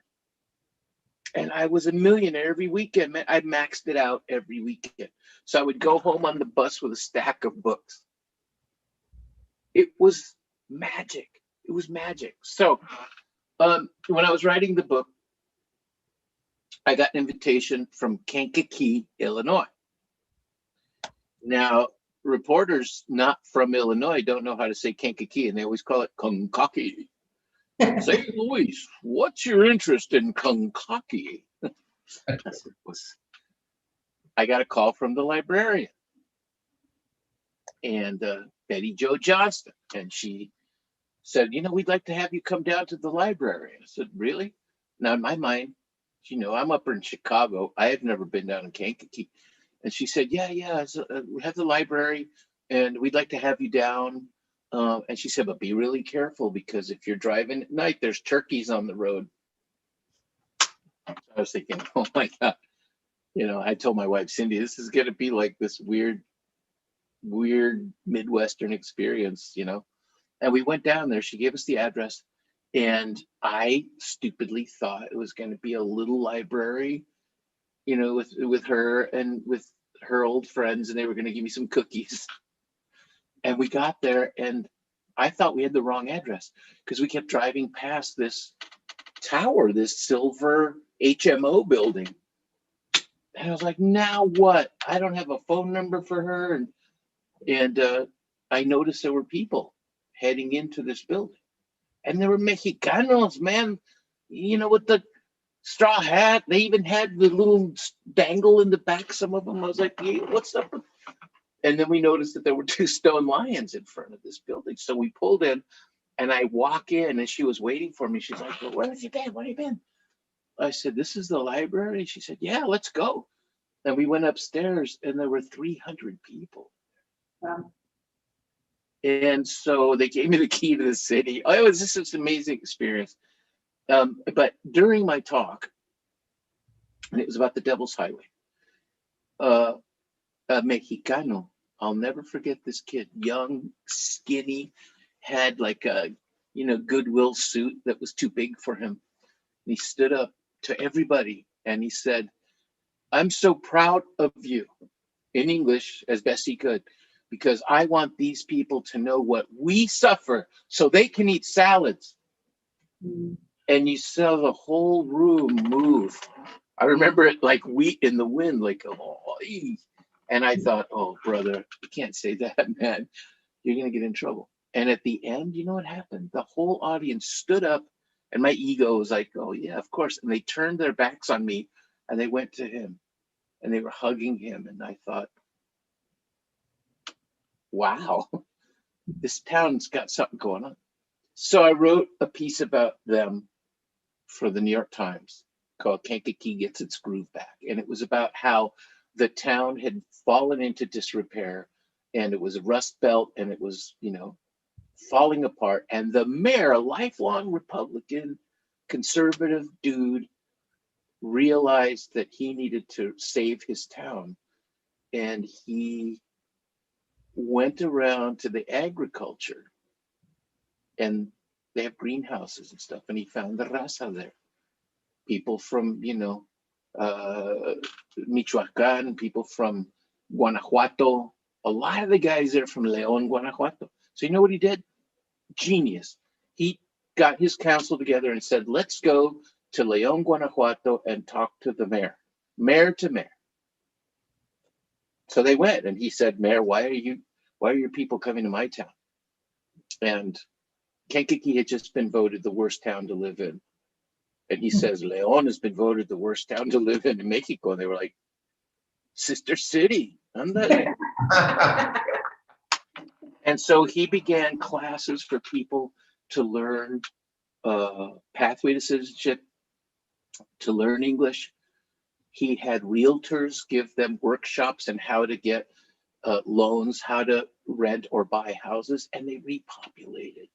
and I was a millionaire every weekend. Man, I maxed it out every weekend. So I would go home on the bus with a stack of books. It was magic. It was magic. So when I was writing the book, I got an invitation from Kankakee, Illinois. Now, reporters not from Illinois don't know how to say Kankakee, and they always call it Kankakee. Say, Luis, what's your interest in Kankakee? I got a call from the librarian, and Betty Jo Johnston, and she said, we'd like to have you come down to the library. I said, really? Now, in my mind, I'm up in Chicago. I have never been down in Kankakee. And she said, yeah, so, we have the library, and we'd like to have you down. And she said, but be really careful, because if you're driving at night, there's turkeys on the road. So I was thinking, oh my God. I told my wife, Cindy, this is going to be like this weird Midwestern experience, And we went down there. She gave us the address, and I stupidly thought it was going to be a little library, with her and with her old friends, and they were going to give me some cookies. And we got there, and I thought we had the wrong address, because we kept driving past this tower, this silver HMO building. And I was like, now what? I don't have a phone number for her. And I noticed there were people heading into this building. And there were Mexicanos, man, with the straw hat. They even had the little dangle in the back, some of them. I was like, hey, what's up? And then we noticed that there were 2 stone lions in front of this building. So we pulled in, and I walk in, and she was waiting for me. She's like, well, where have you been? Where have you been? I said, this is the library. She said, yeah, let's go. And we went upstairs, and there were 300 people. Wow. And so they gave me the key to the city. Oh, it was just this amazing experience. But during my talk, and it was about the Devil's Highway, a Mexicano, I'll never forget this kid, young, skinny, had like a, Goodwill suit that was too big for him. And he stood up to everybody, and he said, I'm so proud of you, in English as best he could, because I want these people to know what we suffer so they can eat salads. Mm. And you saw the whole room move. I remember it like wheat in the wind, like, oh, and I thought, oh, brother, you can't say that, man. You're going to get in trouble. And at the end, you know what happened? The whole audience stood up, and my ego was like, oh, yeah, of course. And they turned their backs on me, and they went to him, and they were hugging him. And I thought, wow, this town's got something going on. So I wrote a piece about them for the New York Times called Kankakee Gets Its Groove Back. And it was about how the town had fallen into disrepair, and it was a rust belt, and it was, falling apart. And the mayor, a lifelong Republican, conservative dude, realized that he needed to save his town. And he went around to the agriculture, and they have greenhouses and stuff. And he found the raza there. People from, Michoacan, people from Guanajuato. A lot of the guys there from León, Guanajuato. So you know what he did? Genius. He got his council together and said, let's go to León, Guanajuato and talk to the mayor, mayor to mayor. So they went, and he said, Mayor, why are your people coming to my town? And Kankakee had just been voted the worst town to live in. And he says, León has been voted the worst town to live in Mexico. And they were like, sister city, andale. And so he began classes for people to learn pathway to citizenship, to learn English. He had realtors give them workshops on how to get loans, how to rent or buy houses, and they repopulated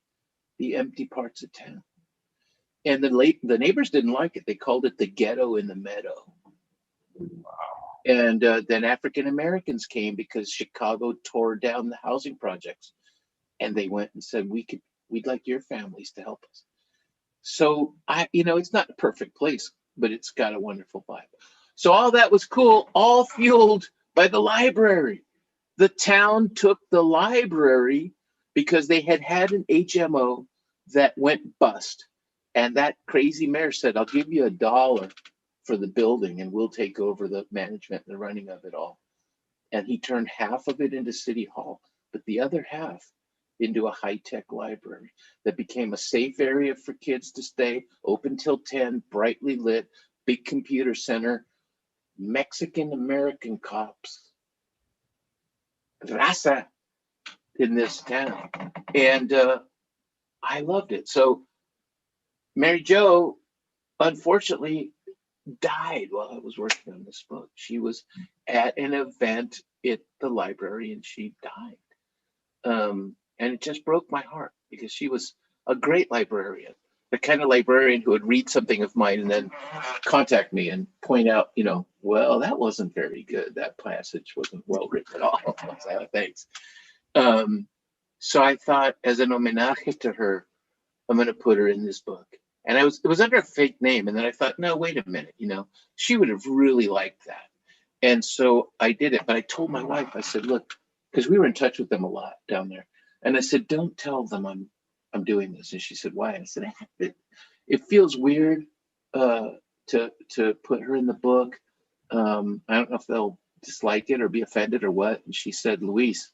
the empty parts of town. And the neighbors didn't like it. They called it the ghetto in the meadow. Wow. And then African Americans came because Chicago tore down the housing projects, and they went and said, we'd like your families to help us. So it's not a perfect place, but it's got a wonderful vibe. So all that was cool, all fueled by the library. The town took the library because they had an HMO that went bust. And that crazy mayor said, I'll give you $1 for the building and we'll take over the management and the running of it all. And he turned half of it into City Hall, but the other half into a high-tech library that became a safe area for kids to stay, open till 10, brightly lit, big computer center, Mexican-American cops, raza in this town. And I loved it. So Mary Jo, unfortunately, died while I was working on this book. She was at an event at the library and she died. And it just broke my heart because she was a great librarian, the kind of librarian who would read something of mine and then contact me and point out, well, that wasn't very good. That passage wasn't well written at all. Thanks. So I thought, as an homenaje to her, I'm going to put her in this book. And it was under a fake name. And then I thought, no, wait a minute, she would have really liked that. And so I did it. But I told my wife, I said, look, because we were in touch with them a lot down there. And I said, don't tell them I'm doing this. And she said, why? And I said, it feels weird to put her in the book. I don't know if they'll dislike it or be offended or what. And she said, Luis,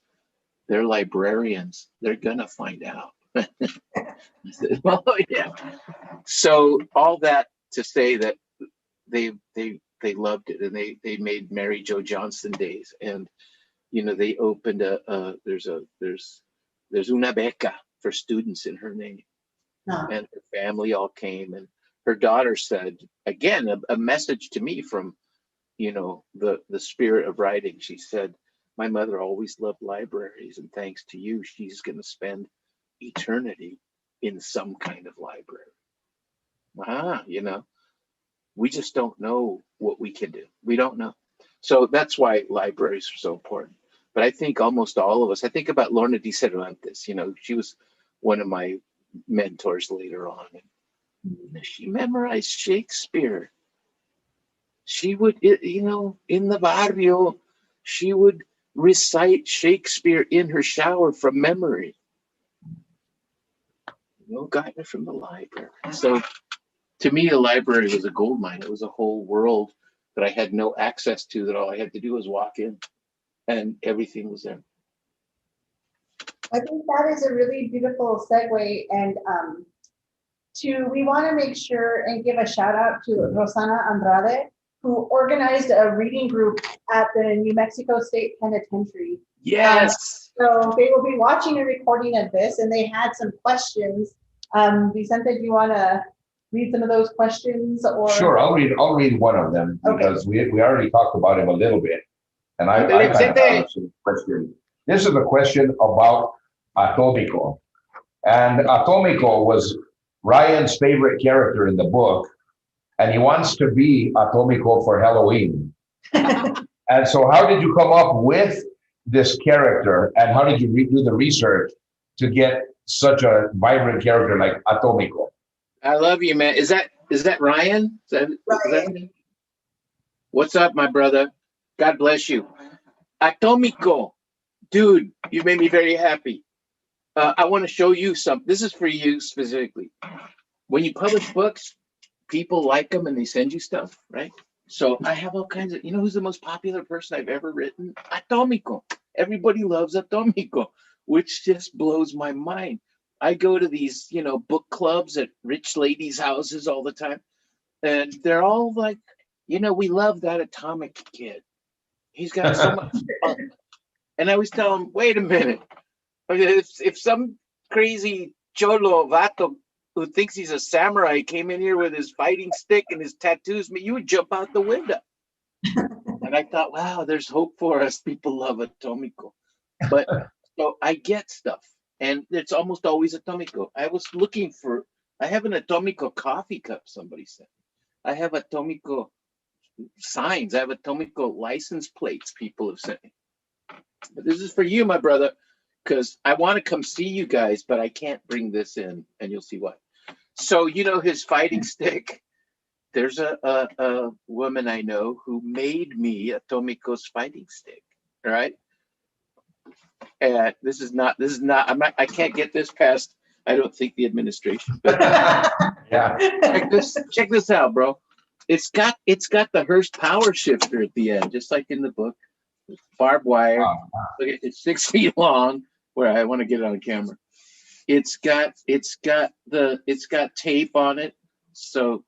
they're librarians. They're gonna find out. I said, well, yeah. So all that to say that they loved it, and they made Mary Jo Johnson days, and they opened there's una beca for students in her name. Huh. And her family all came, and her daughter said, again, a message to me from the spirit of writing. She said, my mother always loved libraries, and thanks to you, she's going to spend eternity in some kind of library. We just don't know what we can do. We don't know. So that's why libraries are so important. But I think almost all of us, I think about Lorna de Cervantes, she was one of my mentors later on. And she memorized Shakespeare. She would, in the barrio, she would recite Shakespeare in her shower from memory. Got it from the library. So to me, a library was a gold mine. It was a whole world that I had no access to, that all I had to do was walk in and everything was there. I think that is a really beautiful segue, and we want to make sure and give a shout out to Rosana Andrade, who organized a reading group at the New Mexico State Penitentiary. Yes. So they will be watching a recording of this, and they had some questions. Vicente, do you want to read some of those questions? Or Sure, I'll read one of them because we already talked about him a little bit. And I kind of have some question. This is a question about Atomico. And Atomico was Ryan's favorite character in the book, and he wants to be Atomico for Halloween. And so how did you come up with this character, and how did you do the research to get such a vibrant character like Atomico? I love you, man. Is that Ryan? Is that him? What's up, my brother? God bless you. Atomico, dude, you made me very happy. I want to show you something. This is for you specifically. When you publish books, people like them and they send you stuff, right? So I have all kinds of, you know who's the most popular person I've ever written? Atomico. Everybody loves Atomico, which just blows my mind. I go to these, book clubs at rich ladies' houses all the time, and they're all like, we love that atomic kid. He's got so much fun. And I always tell them, wait a minute. If some crazy cholo vato who thinks he's a samurai came in here with his fighting stick and his tattoos, you would jump out the window. And I thought, wow, there's hope for us. People love Atomico. But so I get stuff, and it's almost always Atomico. I have an Atomico coffee cup, somebody said. I have Atomico signs. I have Atomico license plates people have sent me. But this is for you, my brother, because I want to come see you guys, but I can't bring this in, and you'll see why. So, his fighting stick. There's a woman I know who made me Atomico's fighting stick. All right. And this is not, I can't get this past, I don't think, the administration. But Yeah. Check this out, bro. It's got the Hearst power shifter at the end, just like in the book. Barbed wire. Look, it's 6 feet long. Where I want to get it on camera. It's got tape on it. So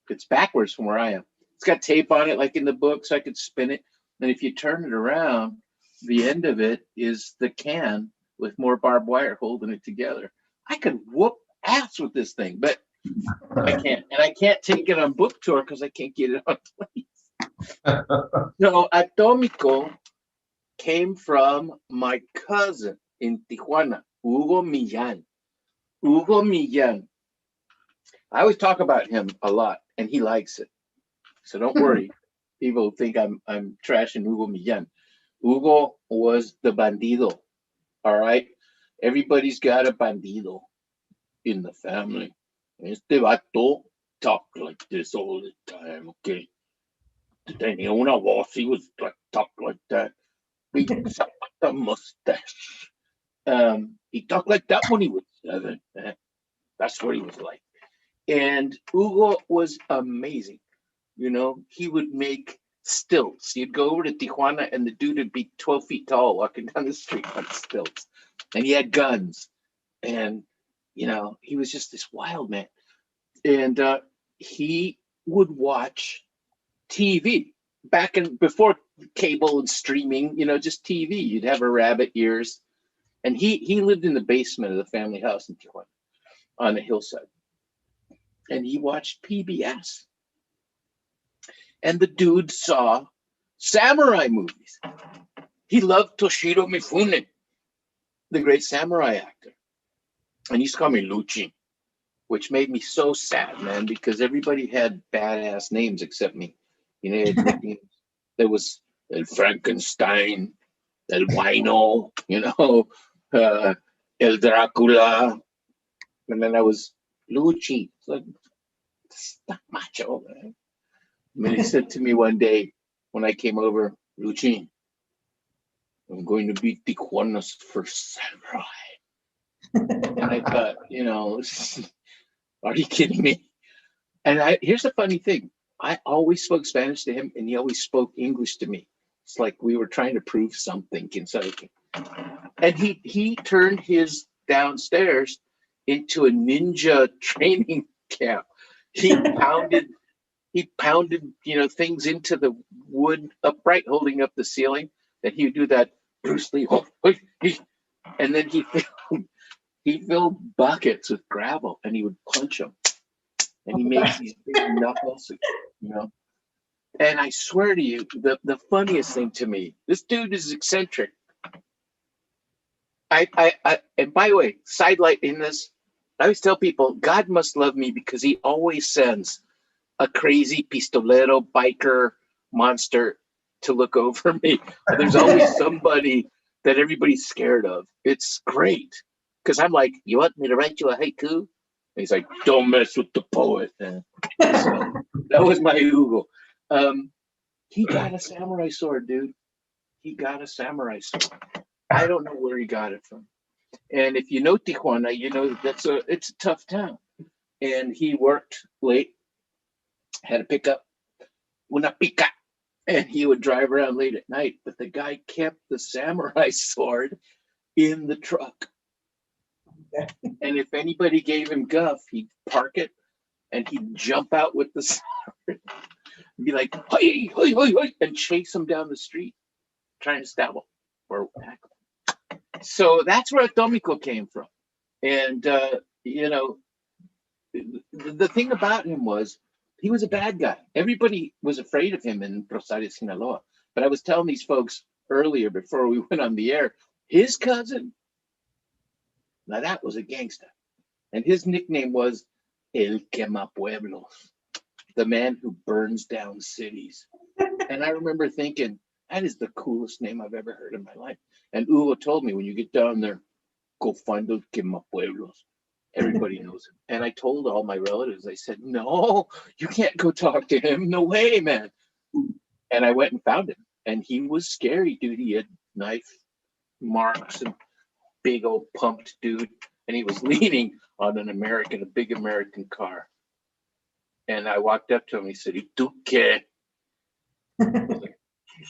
it's backwards from where I am. It's got tape on it like in the book, so I could spin it. And if you turn it around, the end of it is the can with more barbed wire holding it together. I could whoop ass with this thing, but I can't. And I can't take it on book tour because I can't get it on place. So Atomico came from my cousin in Tijuana, Hugo Millán. Hugo Millán. I always talk about him a lot, and he likes it. So don't worry. People think I'm trashing Hugo Millán. Hugo was the bandido. All right? Everybody's got a bandido in the family. Este vato talk like this all the time, okay? Tenía una voz, he was like talk like that. Big mustache. He talked like that when he was 7. That's what he was like. And Hugo was amazing. He would make stilts. You'd go over to Tijuana and the dude would be 12 feet tall walking down the street on stilts. And he had guns. And, he was just this wild man. And he would watch TV before cable and streaming, just TV. You'd have a rabbit ears. And he lived in the basement of the family house in Tijuana on the hillside. And he watched PBS. And the dude saw samurai movies. He loved Toshiro Mifune, the great samurai actor. And he used to call me Lucci, which made me so sad, man, because everybody had badass names except me. There was El Frankenstein, El Wino, El Dracula. And then I was Lucci. It's like, it's not macho, man. And then he said to me one day when I came over, Lucci, I'm going to be Tijuana's first samurai. And I thought, are you kidding me? And here's the funny thing. I always spoke Spanish to him, and he always spoke English to me. It's like we were trying to prove something inside of him. And he turned his downstairs into a ninja training camp. He pounded, things into the wood upright, holding up the ceiling. Then he would do that Bruce Lee, and then he filled buckets with gravel, and he would punch them. And he makes these big knuckles, And I swear to you, the funniest thing to me, this dude is eccentric. And by the way, sidelight in this, I always tell people, God must love me because he always sends a crazy pistolero biker monster to look over me. There's always somebody that everybody's scared of. It's great. Because I'm like, you want me to write you a haiku? And he's like, don't mess with the poet. So that was my Hugo. He got a samurai sword, dude. He got a samurai sword. I don't know where he got it from. And if you know Tijuana, you know it's a tough town. And he worked late, had a pickup, una pica, and he would drive around late at night. But the guy kept the samurai sword in the truck. And if anybody gave him guff, he'd park it and he'd jump out with the sword and be like, hey, hey, hey, hey, and chase them down the street trying to stab them or tackle them. So that's where Atomico came from. And, you know, the thing about him was he was a bad guy. Everybody was afraid of him in Rosario, Sinaloa. But I was telling these folks earlier before we went on the air, his cousin, now that was a gangster. And his nickname was El Quema Pueblos, the man who burns down cities. And I remember thinking, that is the coolest name I've ever heard in my life. And Hugo told me, when you get down there, go find El Quema Pueblos. Everybody knows him. And I told all my relatives, I said, no, you can't go talk to him. No way, man. And I went and found him. And he was scary, dude. He had knife marks and big old pumped dude. And he was leaning on a big American car. And I walked up to him. He said, ¿Y tú qué?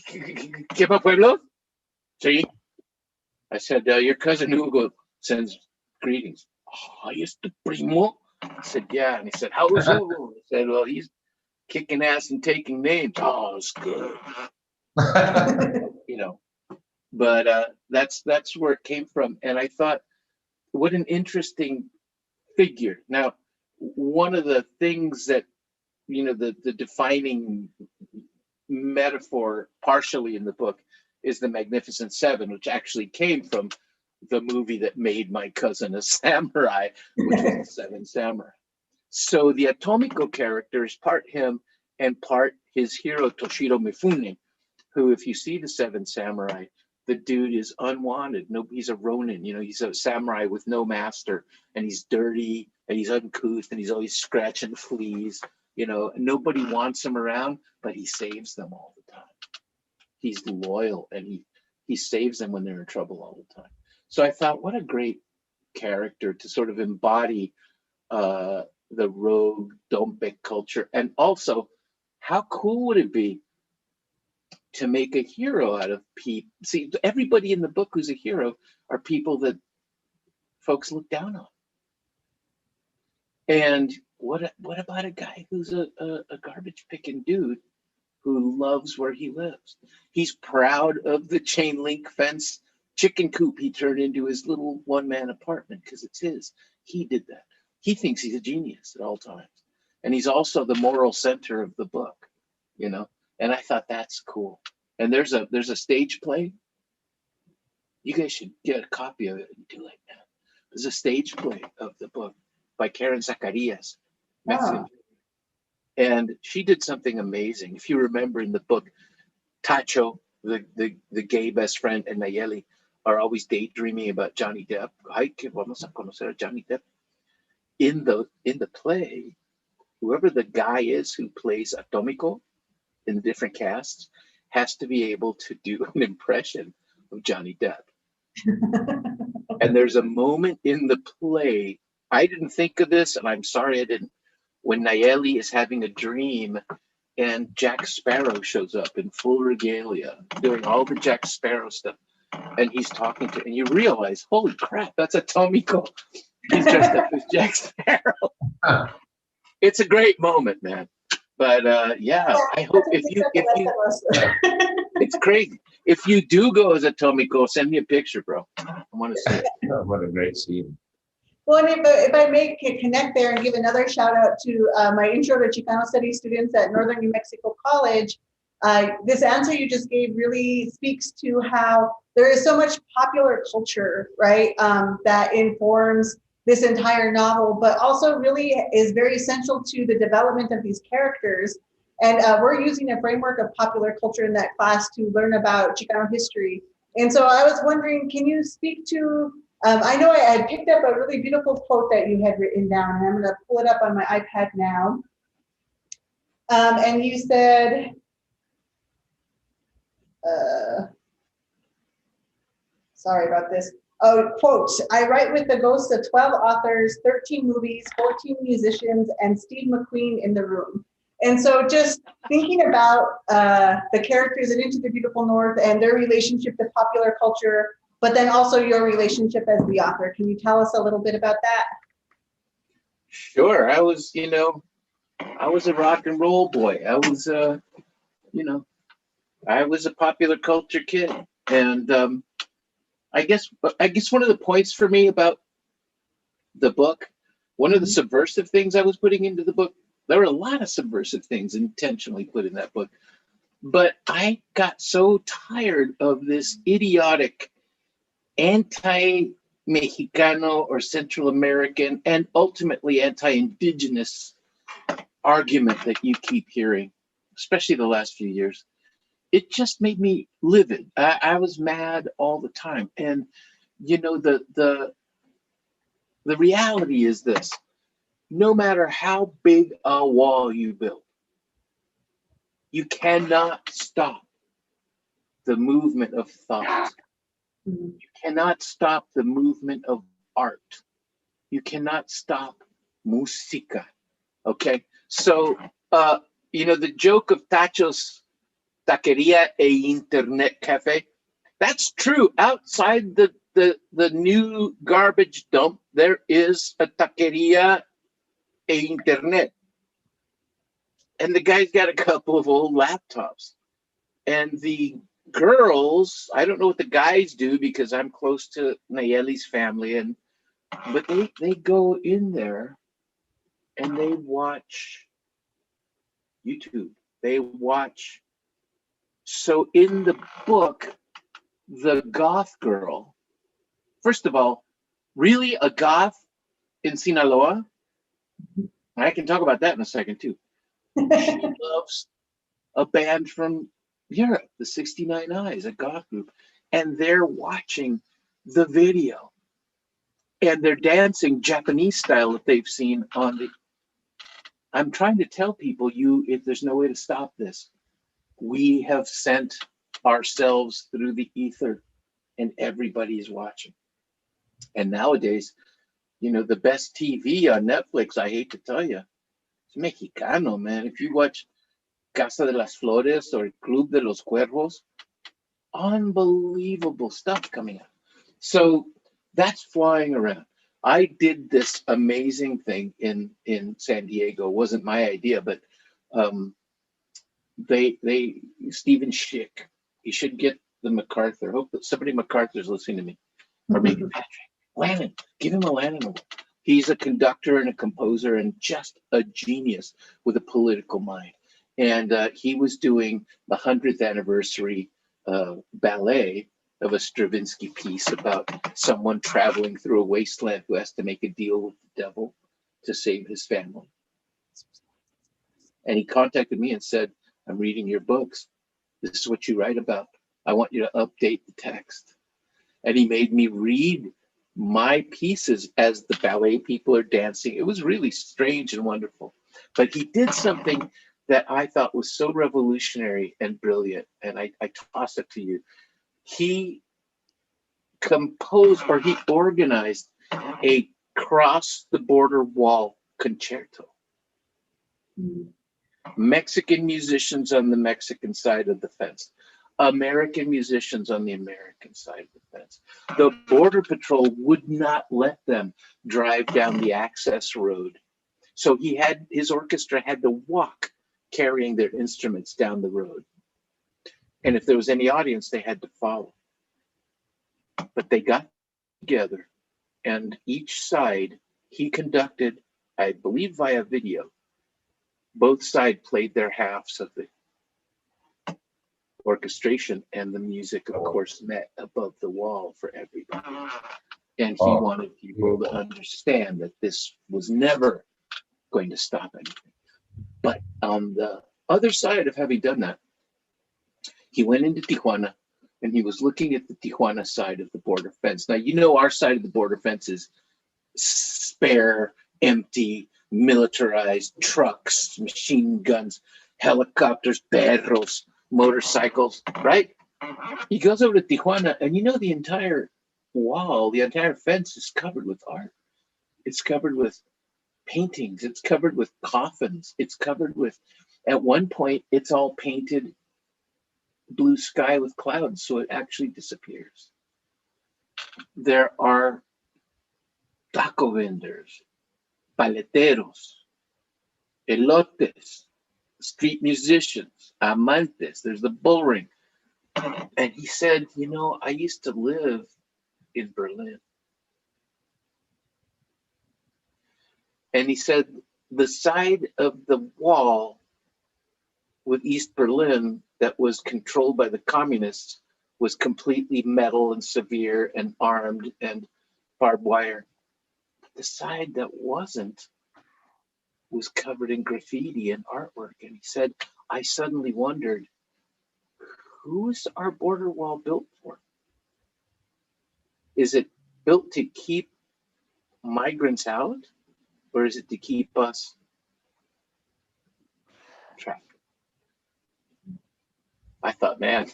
¿Qué pa pueblo? Sí. I said, your cousin Hugo sends greetings. Oh, es tu primo? I said, yeah. And he said, how is Hugo? I said, well, he's kicking ass and taking names. Oh, it's good. You know, but that's where it came from. And I thought, what an interesting figure. Now, one of the things that, you know, the defining metaphor partially in the book is the Magnificent Seven, which actually came from the movie that made my cousin a samurai, which was the Seven Samurai. So the Atomico character is part him and part his hero Toshiro Mifune, who, if you see the Seven Samurai, the dude is unwanted. No, he's a ronin, you know, he's a samurai with no master, and he's dirty and he's uncouth and he's always scratching fleas, you know, nobody wants him around, but he saves them all the time. He's loyal and he saves them when they're in trouble all the time. So I thought, what a great character to sort of embody the rogue Dompe culture. And also, how cool would it be to make a hero out of people? See, everybody in the book who's a hero are people that folks look down on. And what about a guy who's a garbage picking dude who loves where he lives? He's proud of the chain link fence chicken coop he turned into his little one-man apartment because it's his. He did that. He thinks he's a genius at all times. And he's also the moral center of the book, you know? And I thought that's cool. And there's a stage play. You guys should get a copy of it and do like that. There's a stage play of the book by Karen Zacarias. Wow. And she did something amazing. If you remember in the book, Tacho, the gay best friend, and Nayeli are always daydreaming about Johnny Depp. Ay, que vamos a conocer a Johnny Depp. In the play, whoever the guy is who plays Atomico in the different casts has to be able to do an impression of Johnny Depp. And there's a moment in the play, I didn't think of this, and I'm sorry I didn't, when Nayeli is having a dream and Jack Sparrow shows up in full regalia, doing all the Jack Sparrow stuff, and he's talking to, and you realize, holy crap, that's Atomico. He's dressed up as Jack Sparrow. It's a great moment, man. But yeah, I hope if you it's crazy. If you do go as Atomico, send me a picture, bro. I want to see it. What a great scene. Well, and if I may connect there and give another shout out to my Intro to Chicano Studies students at Northern New Mexico College, this answer you just gave really speaks to how there is so much popular culture, right, that informs this entire novel, but also really is very essential to the development of these characters. And we're using a framework of popular culture in that class to learn about Chicano history. And so I was wondering, can you speak to, I know I had picked up a really beautiful quote that you had written down, and I'm going to pull it up on my iPad now. And you said, sorry about this. Oh, quote, I write with the ghosts of 12 authors, 13 movies, 14 musicians, and Steve McQueen in the room. And so just thinking about the characters in Into the Beautiful North and their relationship to popular culture, but then also your relationship as the author. Can you tell us a little bit about that? Sure. I was, I was a rock and roll boy. I was, I was a popular culture kid. And I guess one of the points for me about the book, one of the subversive things I was putting into the book, there were a lot of subversive things intentionally put in that book, but I got so tired of this idiotic anti-Mexicano or Central American and ultimately anti-Indigenous argument that you keep hearing, especially the last few years. It just made me livid. I was mad all the time. And the reality is this: no matter how big a wall you build, you cannot stop the movement of thought. You cannot stop the movement of art. You cannot stop música. Okay? So, the joke of Tacho's Taqueria e Internet Cafe, that's true. Outside the new garbage dump, there is a Taqueria e Internet. And the guy's got a couple of old laptops. And the girls, I don't know what the guys do because I'm close to Nayeli's family, but they go in there and they watch YouTube. They watch. So in the book, the goth girl, first of all, really a goth in Sinaloa? I can talk about that in a second too. She loves a band from Europe, the 69 Eyes, a goth group, and they're watching the video and they're dancing Japanese style that they've seen on the. I'm trying to tell people, if there's no way to stop this, we have sent ourselves through the ether and everybody is watching. And nowadays, the best TV on Netflix, I hate to tell you, it's Mexicano, man. If you watch Casa de las Flores or Club de los Cuervos, unbelievable stuff coming out. So that's flying around. I did this amazing thing in San Diego. It wasn't my idea, but Stephen Schick, he should get the MacArthur. Hope that somebody MacArthur's listening to me, or maybe Patrick Lannon. Give him a Lannon Award. He's a conductor and a composer and just a genius with a political mind. And he was doing the 100th anniversary ballet of a Stravinsky piece about someone traveling through a wasteland who has to make a deal with the devil to save his family. And he contacted me and said, I'm reading your books. This is what you write about. I want you to update the text. And he made me read my pieces as the ballet people are dancing. It was really strange and wonderful. But he did something that I thought was so revolutionary and brilliant. And I toss it to you. He composed, or he organized, a cross the border wall concerto. Mexican musicians on the Mexican side of the fence, American musicians on the American side of the fence. The Border Patrol would not let them drive down the access road. So his orchestra had to walk carrying their instruments down the road. And if there was any audience, they had to follow. But they got together, and each side he conducted, I believe via video. Both sides played their halves of orchestration, and the music, of course, met above the wall for everybody. And he wanted people to understand that this was never going to stop anything. But on the other side of having done that, he went into Tijuana and he was looking at the Tijuana side of the border fence. Now, you know, our side of the border fence is spare, empty, militarized trucks, machine guns, helicopters, perros, motorcycles, right? He goes over to Tijuana, and you know, the entire wall, the entire fence is covered with art. It's covered with paintings. It's covered with coffins. It's covered with, at one point, it's all painted blue sky with clouds, so it actually disappears. There are taco vendors, paleteros, elotes, street musicians, amantes. There's the bull ring. And he said, you know, I used to live in Berlin. And he said the side of the wall with East Berlin that was controlled by the communists was completely metal and severe and armed and barbed wire. The side that wasn't was covered in graffiti and artwork. And he said, I suddenly wondered, who is our border wall built for? Is it built to keep migrants out, or is it to keep us trapped? I thought, man,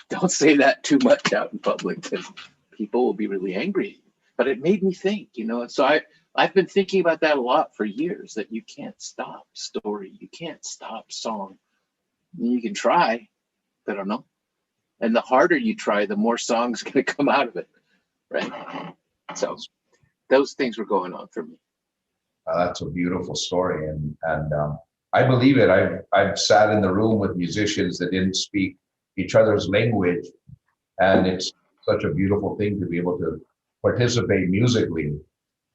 don't say that too much out in public because people will be really angry. But it made me think, you know, so I've been thinking about that a lot for years, that you can't stop story, you can't stop song. You can try, but I don't know. And the harder you try, the more songs going to come out of it, right? So those things were going on for me. That's a beautiful story, and I believe it. I've sat in the room with musicians that didn't speak each other's language, and it's such a beautiful thing to be able to participate musically.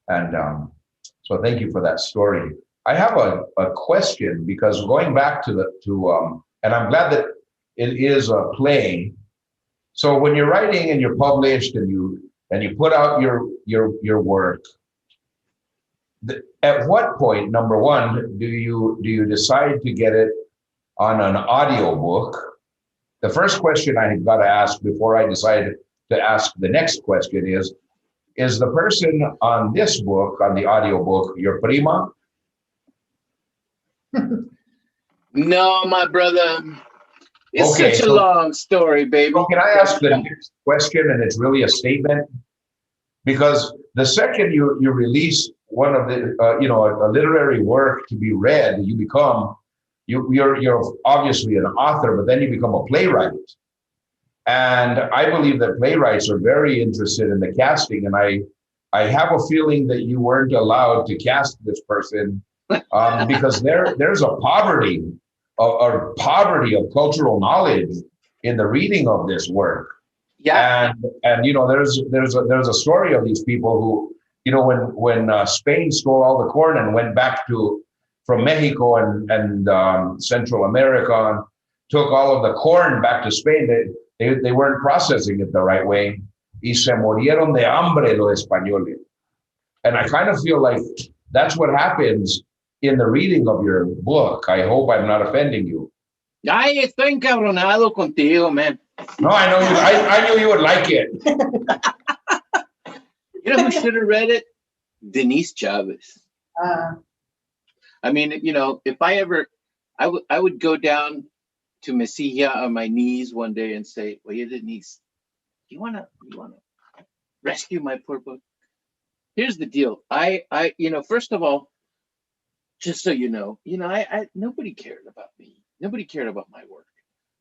And so thank you for that story. I have a question, because going back to and I'm glad that it is a play. So when you're writing and you're published and you put out your work, at what point, number one, do you decide to get it on an audio book? The first question I got to ask before I decided to ask the next question is the person on this book, on the audio book, your prima? No, my brother. It's Okay, such a long story, baby. So can I ask the next question, and it's really a statement? Because the second you release one of the a literary work to be read, you're obviously an author, but then you become a playwright. And I believe that playwrights are very interested in the casting, and I have a feeling that you weren't allowed to cast this person because there's a poverty of cultural knowledge in the reading of this work. Yeah. And there's a story of these people who, when Spain stole all the corn and went back from Mexico and Central America and took all of the corn back to Spain, they weren't processing it the right way. Y se murieron de hambre los españoles. And I kind of feel like that's what happens in the reading of your book. I hope I'm not offending you. Ay, estoy encabronado contigo, man. No, I know you. I knew you would like it. You know who should have read it? Denise Chavez. I mean, if I would go down to Mesilla on my knees one day and say, well, Denise, you wanna rescue my poor book? Here's the deal. I first of all, just so you know, I nobody cared about me. Nobody cared about my work.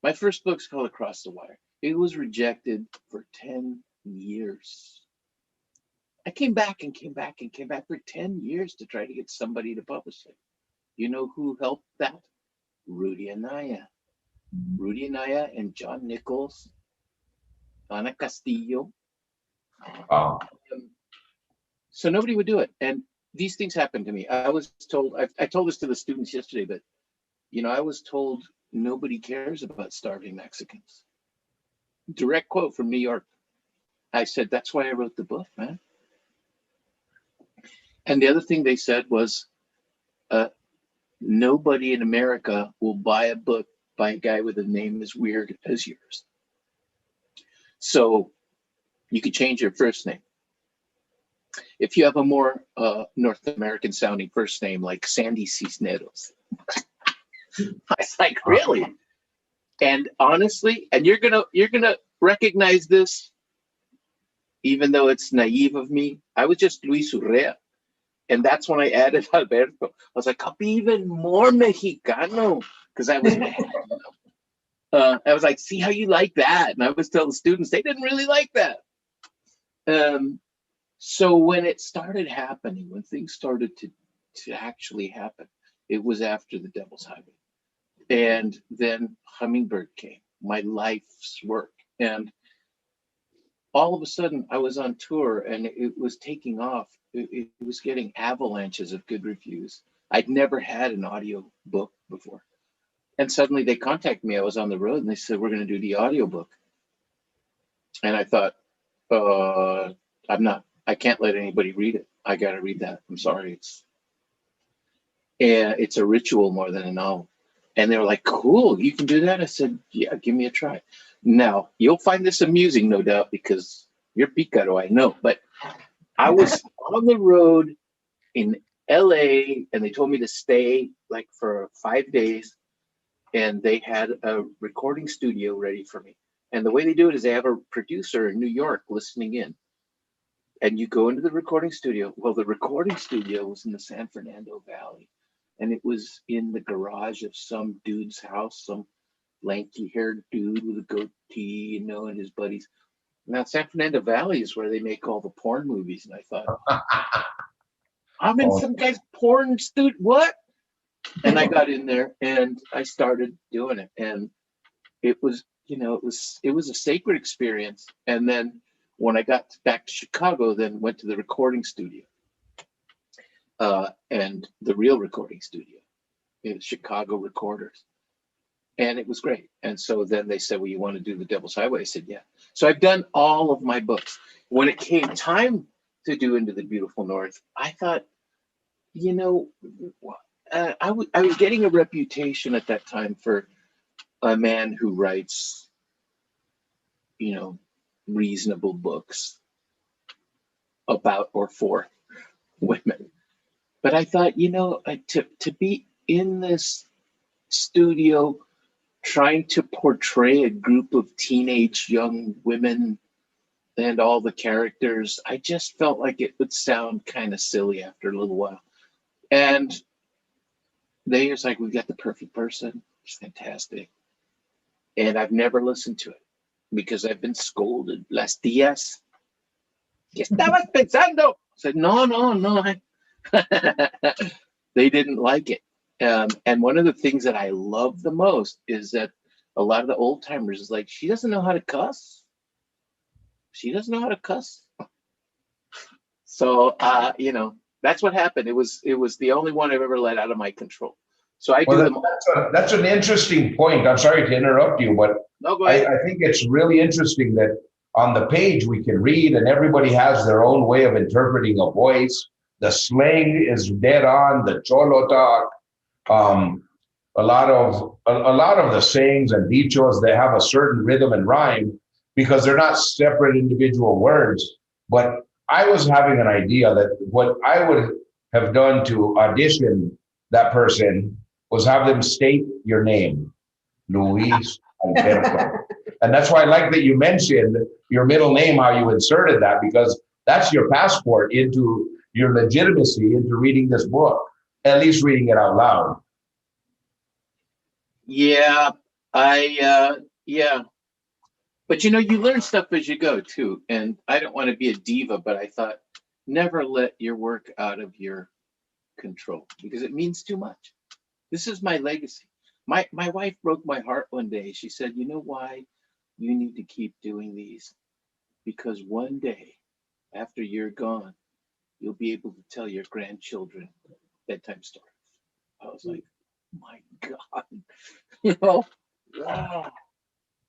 My first book's called Across the Wire. It was rejected for 10 years. I came back for 10 years to try to get somebody to publish it. You know who helped that? Rudy Anaya. Rudy Anaya and John Nichols, Ana Castillo. So nobody would do it. And these things happened to me. I was told, I told this to the students yesterday, but I was told nobody cares about starving Mexicans. Direct quote from New York. I said, that's why I wrote the book, man. And the other thing they said was, nobody in America will buy a book by a guy with a name as weird as yours. So you could change your first name. If you have a more North American sounding first name, like Sandy Cisneros. I was like, really? And honestly, and you're gonna recognize this, even though it's naive of me. I was just Luis Urrea. And that's when I added Alberto. I was like, I'll be even more Mexicano, because I was mad. I was like, see how you like that? And I was telling students, they didn't really like that. So when it started happening, when things started to actually happen, it was after the Devil's Highway. And then Hummingbird came, my life's work. And all of a sudden I was on tour and it was taking off. It was getting avalanches of good reviews. I'd never had an audio book before. And suddenly they contacted me. I was on the road and they said, we're going to do the audio book. And I thought, I can't let anybody read it. I got to read that. I'm sorry. It's a ritual more than a novel. And they were like, cool, you can do that? I said, yeah, give me a try. Now, you'll find this amusing, no doubt, because you're Picaro, I know. But I was on the road in LA and they told me to stay like for 5 days. And they had a recording studio ready for me. And the way they do it is they have a producer in New York listening in. And you go into the recording studio. Well, the recording studio was in the San Fernando Valley. And it was in the garage of some dude's house, some lanky-haired dude with a goatee, and his buddies. Now, San Fernando Valley is where they make all the porn movies. And I thought, I'm in some guy's porn studio. What? And I got in there and I started doing it. And it was, it was a sacred experience. And then when I got back to Chicago, then went to the recording studio. And the real recording studio, Chicago Recorders. And it was great. And so then they said, well, you want to do the Devil's Highway? I said, yeah. So I've done all of my books. When it came time to do Into the Beautiful North, I thought, I was getting a reputation at that time for a man who writes, reasonable books about or for women. But I thought, to be in this studio trying to portray a group of teenage young women and all the characters, I just felt like it would sound kind of silly after a little while. And they was like, we've got the perfect person. It's fantastic. And I've never listened to it because I've been scolded. Las tías, ¿qué estabas pensando? I said, no. They didn't like it. And one of the things that I love the most is that a lot of the old timers is like, she doesn't know how to cuss. She doesn't know how to cuss. So, that's what happened. It was the only one I've ever let out of my control. So I do them. That's an interesting point. I'm sorry to interrupt you, but no, go ahead. I think it's really interesting that on the page we can read and everybody has their own way of interpreting a voice. The slang is dead on, the cholo talk. A lot of the sayings and dichos, they have a certain rhythm and rhyme because they're not separate individual words. But I was having an idea that what I would have done to audition that person was have them state your name, Luis Alberto. And that's why I like that you mentioned your middle name, how you inserted that, because that's your passport into your legitimacy into reading this book, at least reading it out loud. Yeah, yeah. But you learn stuff as you go too. And I don't want to be a diva, but I thought never let your work out of your control because it means too much. This is my legacy. My wife broke my heart one day. She said, you know why you need to keep doing these? Because one day after you're gone, you'll be able to tell your grandchildren bedtime stories. I was like, my God, you know, wow.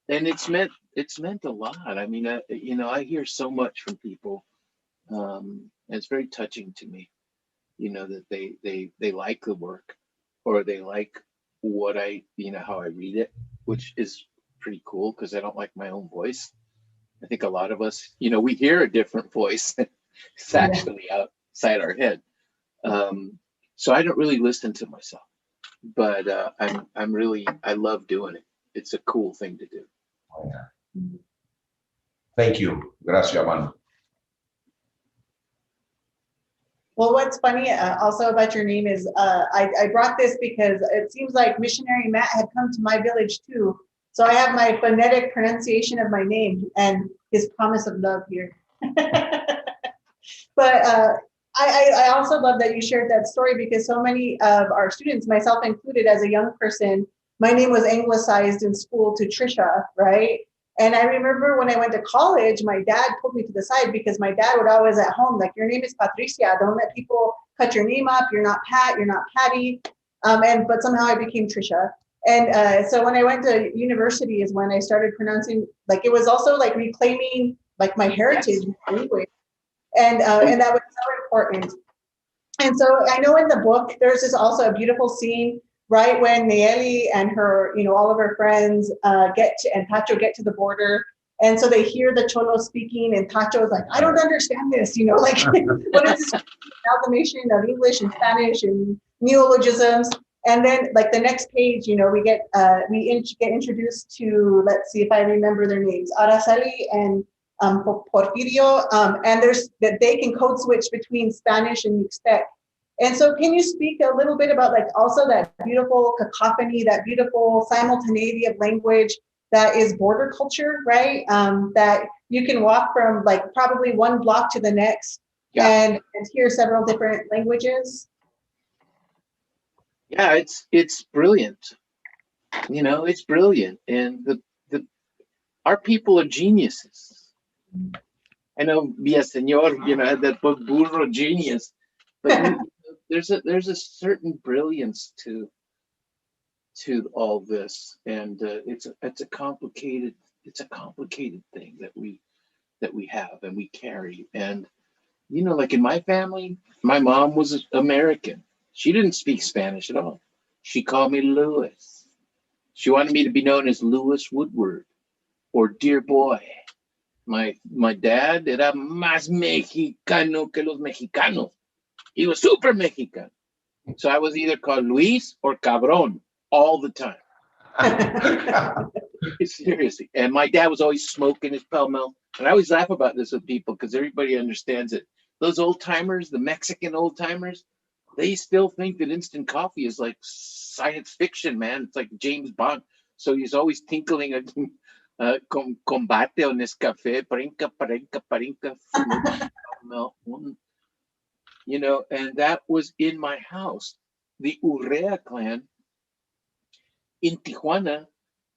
And it's meant a lot. I mean, I hear so much from people. It's very touching to me, that they like the work, or they like what how I read it, which is pretty cool because I don't like my own voice. I think a lot of us, we hear a different voice. It's actually outside our head. So I don't really listen to myself, but I love doing it. It's a cool thing to do. Oh, yeah. Thank you. Gracias, man. Well, what's funny also about your name is I brought this because it seems like missionary Matt had come to my village too. So I have my phonetic pronunciation of my name and his promise of love here. But I also love that you shared that story because so many of our students, myself included as a young person, my name was anglicized in school to Trisha, right? And I remember when I went to college, my dad pulled me to the side because my dad would always at home, like, your name is Patricia. Don't let people cut your name up. You're not Pat, you're not Patty. But somehow I became Trisha. And so when I went to university is when I started pronouncing, like, it was also like reclaiming like my heritage language. And that was so important. And so I know in the book, there's this also a beautiful scene right when Nayeli and her, all of her friends and Tacho get to the border. And so they hear the Cholo speaking and Tacho is like, I don't understand this, like what is this amalgamation of English and Spanish and neologisms? And then like the next page, we get introduced to, let's see if I remember their names, Araceli and Porfirio, and there's that they can code switch between Spanish and Mixtec. And so can you speak a little bit about like also that beautiful cacophony, that beautiful simultaneity of language that is border culture, right? That you can walk from like probably one block to the next and hear several different languages. Yeah, it's brilliant. It's brilliant. And our people are geniuses. I know Villaseñor, had that book Burro Genius, but there's a certain brilliance to all this, and it's a complicated thing that we have and we carry. And like in my family, my mom was American. She didn't speak Spanish at all. She called me Louis. She wanted me to be known as Louis Woodward or Dear Boy. My dad era más mexicano que los mexicanos. He was super Mexican. So I was either called Luis or Cabrón all the time. Seriously. And my dad was always smoking his Pall Mall. And I always laugh about this with people because everybody understands it. Those old timers, the Mexican old timers, they still think that instant coffee is like science fiction, man. It's like James Bond. So he's always tinkling combate on Nescafé, parinka, and that was in my house. The Urrea clan in Tijuana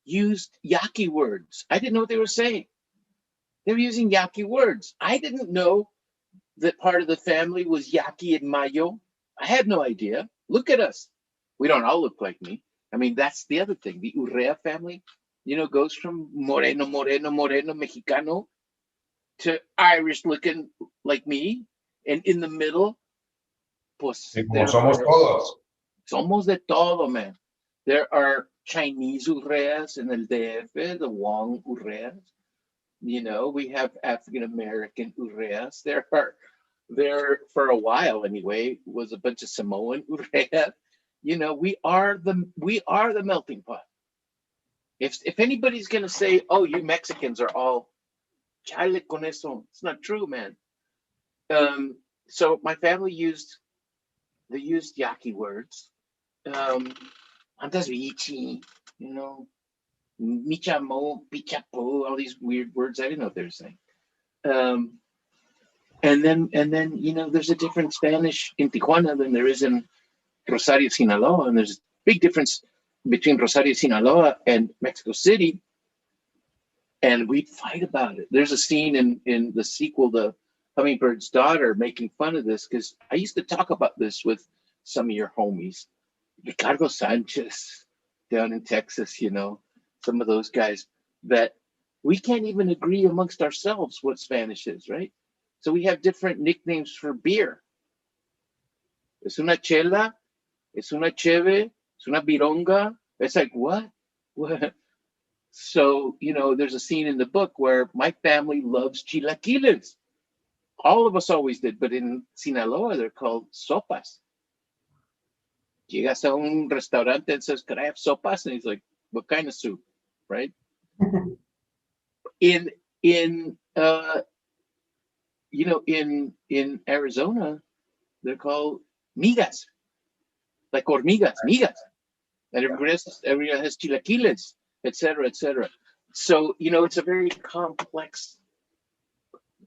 used Yaqui words. I didn't know what they were saying. They were using Yaqui words. I didn't know that part of the family was Yaqui and Mayo. I had no idea. Look at us. We don't all look like me. I mean, that's the other thing. The Urrea family, goes from moreno, Mexicano to Irish looking like me. And in the middle, pues, Somos todos. Somos de todo, man. There are Chinese Urreas in el DF, the Wong Urreas. We have African American Urreas. There, for a while anyway, was a bunch of Samoan Urreas. We are the melting pot. If anybody's gonna say, "Oh, you Mexicans are all chale con eso," it's not true, man. So my family used Yaqui words. Andas bichi, michamo, pichapo, all these weird words I didn't know what they were saying. And then there's a different Spanish in Tijuana than there is in Rosario, Sinaloa, and there's a big difference between Rosario, Sinaloa, and Mexico City, and we'd fight about it. There's a scene in the sequel, The Hummingbird's Daughter, making fun of this, because I used to talk about this with some of your homies, Ricardo Sanchez down in Texas, you know, some of those guys that we can't even agree amongst ourselves what Spanish is, right? So we have different nicknames for beer. Es una chela, es una cheve, es una bironga. It's like, what? What? So, you know, there's a scene in the book where my family loves chilaquiles. All of us always did, but in Sinaloa, they're called sopas. Llegas a un restaurante and says, could I have sopas? And he's like, what kind of soup, right? in you know, in Arizona, they're called migas, like hormigas, migas. And everybody has chilaquiles, et cetera, et cetera. So, you know, it's a very complex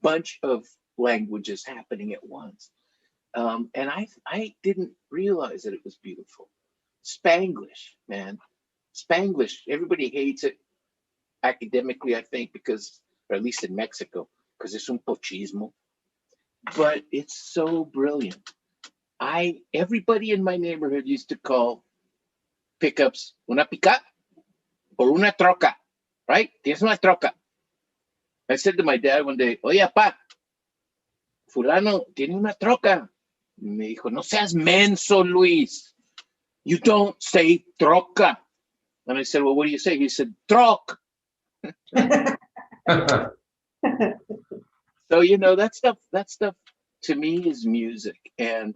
bunch of languages happening at once. And I didn't realize that it was beautiful. Spanglish, man. Spanglish, everybody hates it academically, I think, because, or at least in Mexico, because it's un pochismo. But it's so brilliant. Everybody in my neighborhood used to call pickups una pick-up or una troca, right? Tienes una troca. I said to my dad one day, oye, pa, fulano tiene una troca. Me dijo, no seas menso, Luis. You don't say troca. And I said, well, what do you say? He said, troc. So, you know, that stuff to me is music. And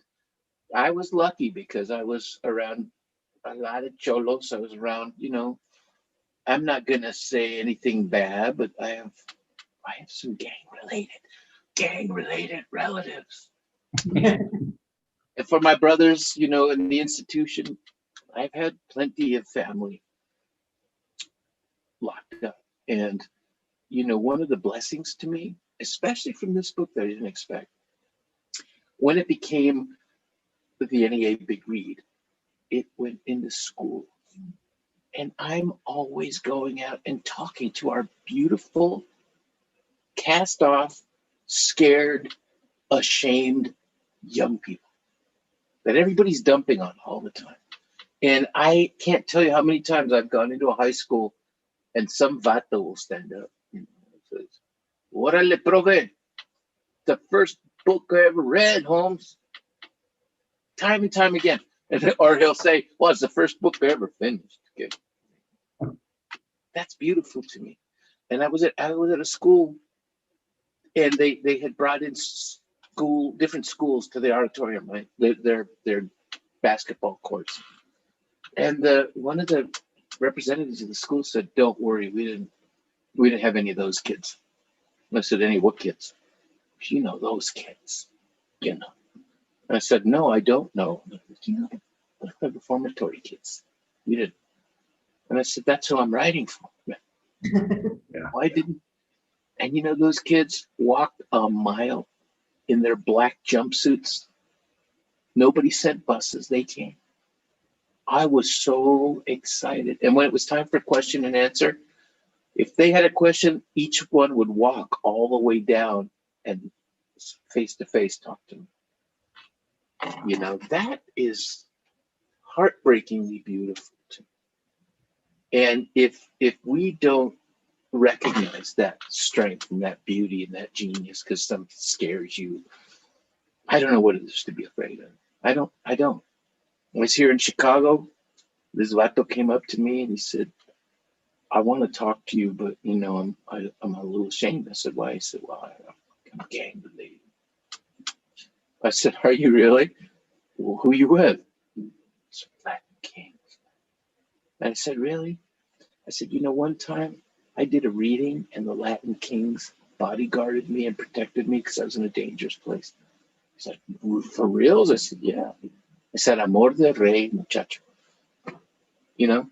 I was lucky because I was around a lot of cholos. I was around, you know, I'm not going to say anything bad, but I have some gang related relatives. And for my brothers, you know, in the institution, I've had plenty of family locked up. And, you know, one of the blessings to me, especially from this book that I didn't expect, when it became the NEA Big Read, it went into school. And I'm always going out and talking to our beautiful, cast off, scared, ashamed young people that everybody's dumping on all the time. And I can't tell you how many times I've gone into a high school and some vato will stand up, you know, and says, "Órale, profe, the first book I ever read, Holmes." Time and time again. Or he'll say, well, it's the first book I ever finished. Okay. That's beautiful to me. And I was at a school, and they had brought in different schools to the auditorium, right? Their basketball courts. And one of the representatives of the school said, "Don't worry, we didn't have any of those kids." And I said, "Any what kids?" "You know, those kids, you know." And I said, "No, I don't know. You know, the reformatory kids. We didn't." And I said, "That's who I'm writing for." Yeah. Why didn't? And you know, those kids walked a mile in their black jumpsuits. Nobody sent buses. They came. I was so excited. And when it was time for question and answer, if they had a question, each one would walk all the way down and face to face talk to me. You know, that is heartbreakingly beautiful to me. And if we don't recognize that strength and that beauty and that genius because something scares you, I don't know what it is to be afraid of. I don't. When I was here in Chicago, this vato came up to me and he said, "I want to talk to you, but you know, I'm a little ashamed." I said, "Why?" He said, "Well, I'm gang related." I said, "Are you really? Well, who you with?" "Some Latin kings." And I said, "Really?" I said, "You know, one time I did a reading and the Latin kings bodyguarded me and protected me because I was in a dangerous place." He's like, "For reals?" I said, "Yeah." I said, "Amor de rey, muchacho." You know,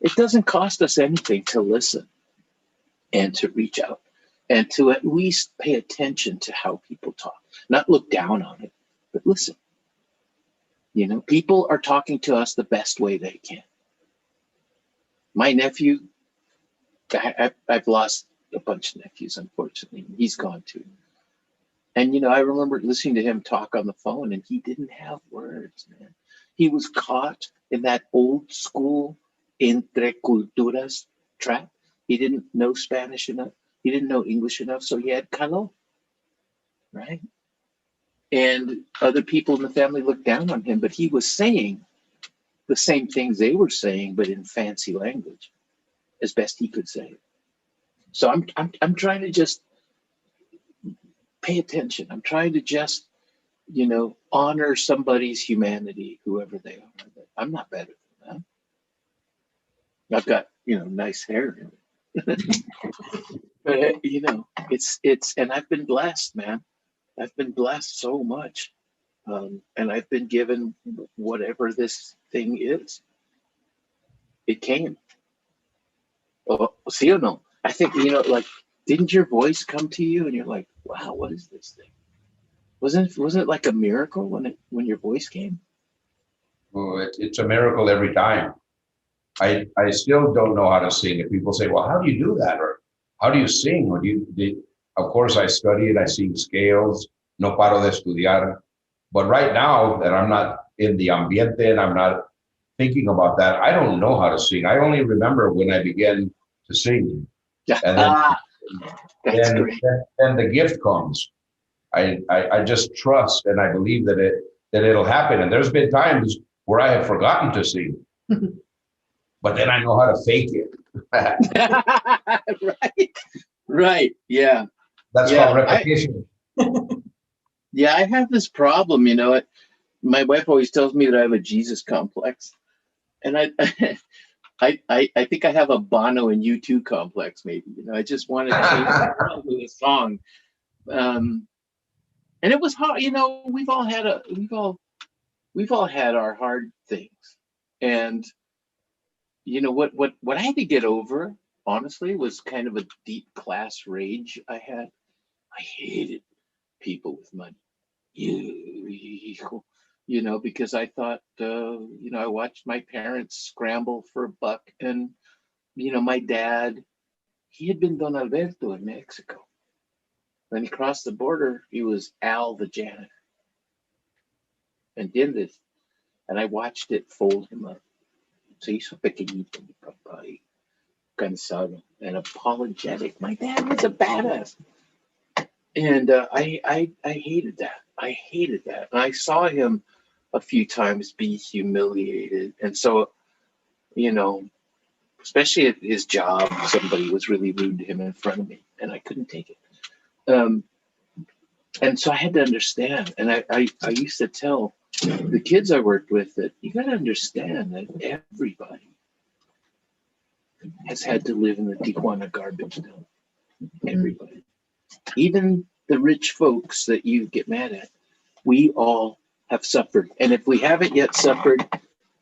it doesn't cost us anything to listen and to reach out and to at least pay attention to how people talk, not look down on it, but listen. You know, people are talking to us the best way they can. My nephew, I've lost a bunch of nephews, unfortunately. He's gone too. And, you know, I remember listening to him talk on the phone and he didn't have words, man. He was caught in that old school entre culturas trap. He didn't know Spanish enough. He didn't know English enough, so he had calor, right? And other people in the family looked down on him, but he was saying the same things they were saying, but in fancy language, as best he could say it. So I'm trying to just pay attention. I'm trying to just, honor somebody's humanity, whoever they are. I'm not better than that. I've got, nice hair. But it's and I've been blessed, man. I've been blessed so much. And I've been given whatever this thing is. It came. Oh, see or no? I think, didn't your voice come to you and you're like, wow, what is this thing? Wasn't it like a miracle when your voice came? Well, it's a miracle every time. I still don't know how to sing. And people say, well, how do you do that? Or how do you sing? Or of course, I study it. I sing scales. No paro de estudiar. But right now that I'm not in the ambiente and I'm not thinking about that, I don't know how to sing. I only remember when I began to sing. And then the gift comes. I just trust and I believe that it'll happen. And there's been times where I have forgotten to sing, but then I know how to fake it. Right. Yeah. That's called repetition. I have this problem, my wife always tells me that I have a Jesus complex. And I think I have a Bono and U2 complex, maybe. I just want to change the world with a song. And it was hard, we've all had our hard things. And what I had to get over, honestly, was kind of a deep class rage I had. I hated people with money. Because I thought, I watched my parents scramble for a buck, and my dad, he had been Don Alberto in Mexico. When he crossed the border, he was Al the janitor. ¿Entiendes? And I watched it fold him up. Se hizo pequeñito, mi papá, y cansado and apologetic. My dad was a badass. And I hated that. I hated that. And I saw him a few times be humiliated. And so, especially at his job, somebody was really rude to him in front of me, and I couldn't take it. And so I had to understand. And I used to tell the kids I worked with that you got to understand that everybody has had to live in the Tijuana garbage dump. Everybody. Even the rich folks that you get mad at, we all have suffered. And if we haven't yet suffered,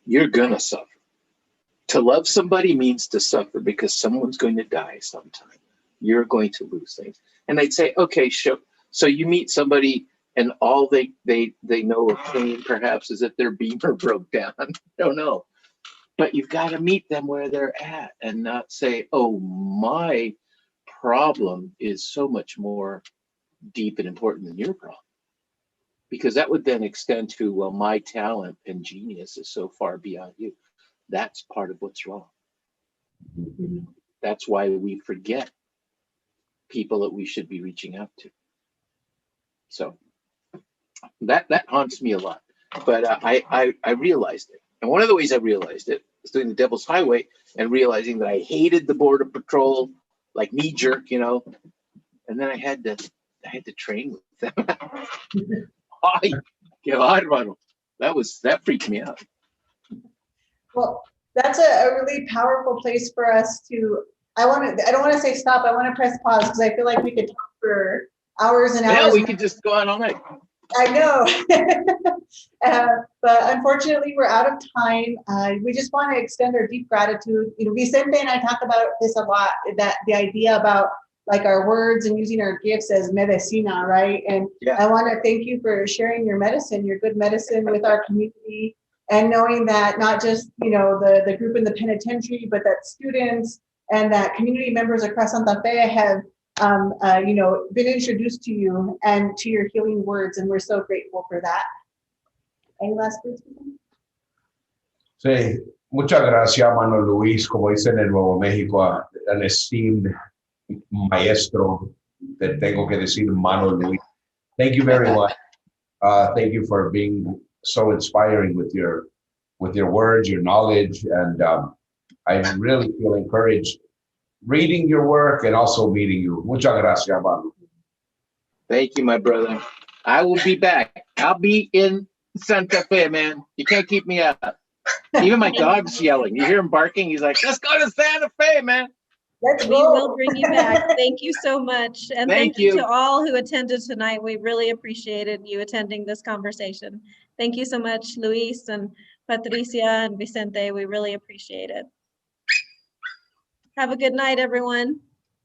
you're going to suffer. To love somebody means to suffer because someone's going to die sometime. You're going to lose things. And they'd say, okay, so you meet somebody and all they know of pain perhaps is that their beamer broke down. I don't know. But you've got to meet them where they're at and not say, oh, my problem is so much more deep and important than your problem. Because that would then extend to, well, my talent and genius is so far beyond you. That's part of what's wrong. That's why we forget people that we should be reaching out to. So that haunts me a lot. But I realized it. And one of the ways I realized it was doing the Devil's Highway and realizing that I hated the Border Patrol, like knee jerk, And then I had to train with them. Ay, qué bárbaro. That freaked me out. Well, that's a really powerful place for us to, I don't want to say stop, I want to press pause because I feel like we could talk for hours and hours. Yeah, we could just go on all night. I know. But unfortunately, we're out of time. We just want to extend our deep gratitude. Vicente and I talk about this a lot, that the idea about like our words and using our gifts as medicina, right? And yeah. I want to thank you for sharing your medicine, your good medicine with our community, and knowing that not just, the group in the penitentiary, but that students and that community members across Santa Fe have, been introduced to you and to your healing words. And we're so grateful for that. Any last words? Sí, muchas gracias, Mano Luis. Como dicen en Nuevo México, an esteemed maestro. Te tengo que decir, Mano Luis. Thank you very much. Thank you for being so inspiring with your words, your knowledge, and I really feel encouraged reading your work and also meeting you. Muchas gracias, Mano. Thank you, my brother. I will be back. I'll be in Santa Fe, man. You can't keep me out. Even my dog's yelling. You hear him barking? He's like, let's go to Santa Fe, man. Let's We go. will bring you back. Thank you so much. And thank you Thank you. to all who attended tonight. We really appreciated you attending this conversation. Thank you so much, Luis and Patricia and Vicente. We really appreciate it. Have a good night, everyone.